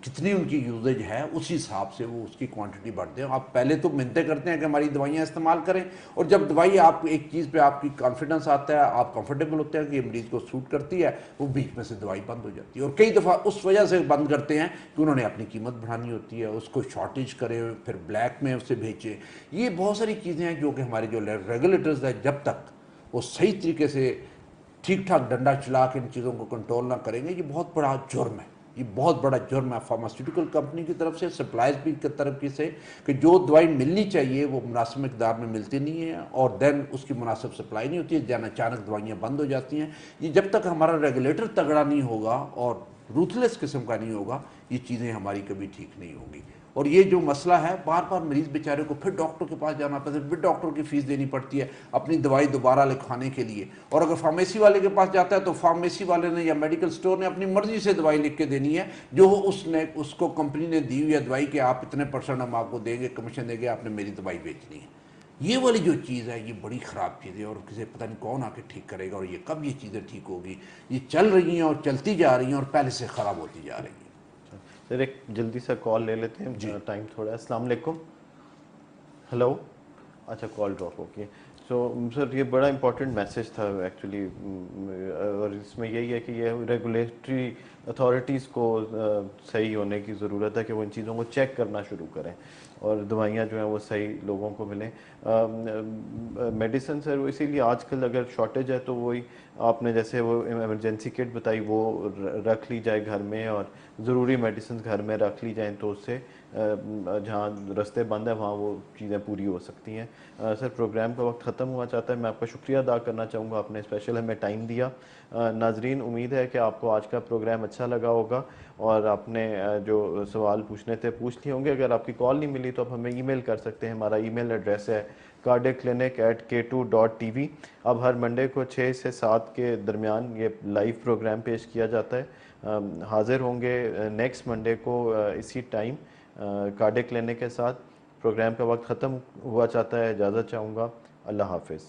کتنی ان کی یوزیج ہے, اسی حساب سے وہ اس کی کوانٹٹی بڑھتے ہیں. آپ پہلے تو منتیں کرتے ہیں کہ ہماری دوائیاں استعمال کریں, اور جب دوائی آپ ایک چیز پہ آپ کی کانفیڈنس آتا ہے, آپ کمفرٹیبل ہوتے ہیں کہ یہ مریض کو سوٹ کرتی ہے, وہ بیچ میں سے دوائی بند ہو جاتی ہے. اور کئی دفعہ اس وجہ سے بند کرتے ہیں کہ انہوں نے اپنی قیمت بڑھانی ہوتی ہے, اس کو شارٹیج کرے, پھر بلیک میں اسے بیچے. یہ بہت ساری چیزیں ہیں جو کہ ہمارے جو ریگولیٹرز ہیں, جب تک وہ صحیح طریقے سے ٹھیک ٹھاک ڈنڈا چلا کے ان چیزوں کو کنٹرول نہ کریں گے. یہ بہت بڑا جرم ہے, یہ بہت بڑا جرم ہے فارماسیوٹیکل کمپنی کی طرف سے, سپلائز بھی کی طرف سے, کہ جو دوائی ملنی چاہیے وہ مناسب مقدار میں ملتی نہیں ہے, اور دین اس کی مناسب سپلائی نہیں ہوتی ہے, جان اچانک دوائیاں بند ہو جاتی ہیں. یہ جب تک ہمارا ریگولیٹر تگڑا نہیں ہوگا اور روتھلیس قسم کا نہیں ہوگا, یہ چیزیں ہماری کبھی ٹھیک نہیں ہوں گی. اور یہ جو مسئلہ ہے, بار بار مریض بیچارے کو پھر ڈاکٹر کے پاس جانا پڑتا ہے, پھر ڈاکٹر کی فیس دینی پڑتی ہے اپنی دوائی دوبارہ لکھوانے کے لیے. اور اگر فارمیسی والے کے پاس جاتا ہے تو فارمیسی والے نے یا میڈیکل سٹور نے اپنی مرضی سے دوائی لکھ کے دینی ہے, جو اس کو کمپنی نے دی ہوئی ہے دوائی کہ آپ اتنے % ہم آپ کو دیں گے, کمیشن دیں گے, آپ نے میری دوائی بیچنی ہے. یہ والی جو چیز ہے یہ بڑی خراب چیز ہے, اور کسی پتہ نہیں کون آ کے ٹھیک کرے گا, اور یہ کب یہ چیزیں ٹھیک ہوگی. یہ چل رہی ہیں اور چلتی جا رہی ہیں, اور پہلے سے خراب ہوتی جا رہی ہیں. سر ایک جلدی سا کال لے لیتے ہیں, ٹائم تھوڑا ہے. السلام علیکم. ہلو, اچھا کال ڈراپ ہو گئی. سو سر یہ بڑا امپورٹنٹ میسیج تھا ایکچولی, اور اس میں یہی ہے کہ یہ ریگولیٹری اتھارٹیز کو صحیح ہونے کی ضرورت ہے کہ وہ ان چیزوں کو چیک کرنا شروع کریں, اور دوائیاں جو ہیں وہ صحیح لوگوں کو ملیں. میڈیسن سر اسی لیے آج کل اگر شارٹیج ہے تو وہی آپ نے جیسے وہ ایمرجنسی کٹ بتائی, وہ رکھ لی جائے گھر میں, اور ضروری میڈیسنز گھر میں رکھ لی جائیں, تو اس سے جہاں رستے بند ہیں وہاں وہ چیزیں پوری ہو سکتی ہیں. سر پروگرام کا وقت ختم ہوا چاہتا ہے. میں آپ کا شکریہ ادا کرنا چاہوں گا, آپ نے اسپیشل ہمیں ٹائم دیا. ناظرین امید ہے کہ آپ کو آج کا پروگرام اچھا لگا ہوگا اور آپ نے جو سوال پوچھنے تھے پوچھ لیے ہوں گے. اگر آپ کی کال نہیں ملی تو آپ ہمیں ای میل کر سکتے ہیں. ہمارا ای میل ایڈریس ہے cardiaclinic@k2.tv. اب ہر منڈے کو 6 سے 7 کے درمیان یہ لائیو پروگرام پیش کیا جاتا ہے. حاضر ہوں گے نیکسٹ منڈے کو اسی ٹائم کارڈیک کلینک کے ساتھ. پروگرام کا وقت ختم ہوا چاہتا ہے, اجازت چاہوں گا. اللہ حافظ.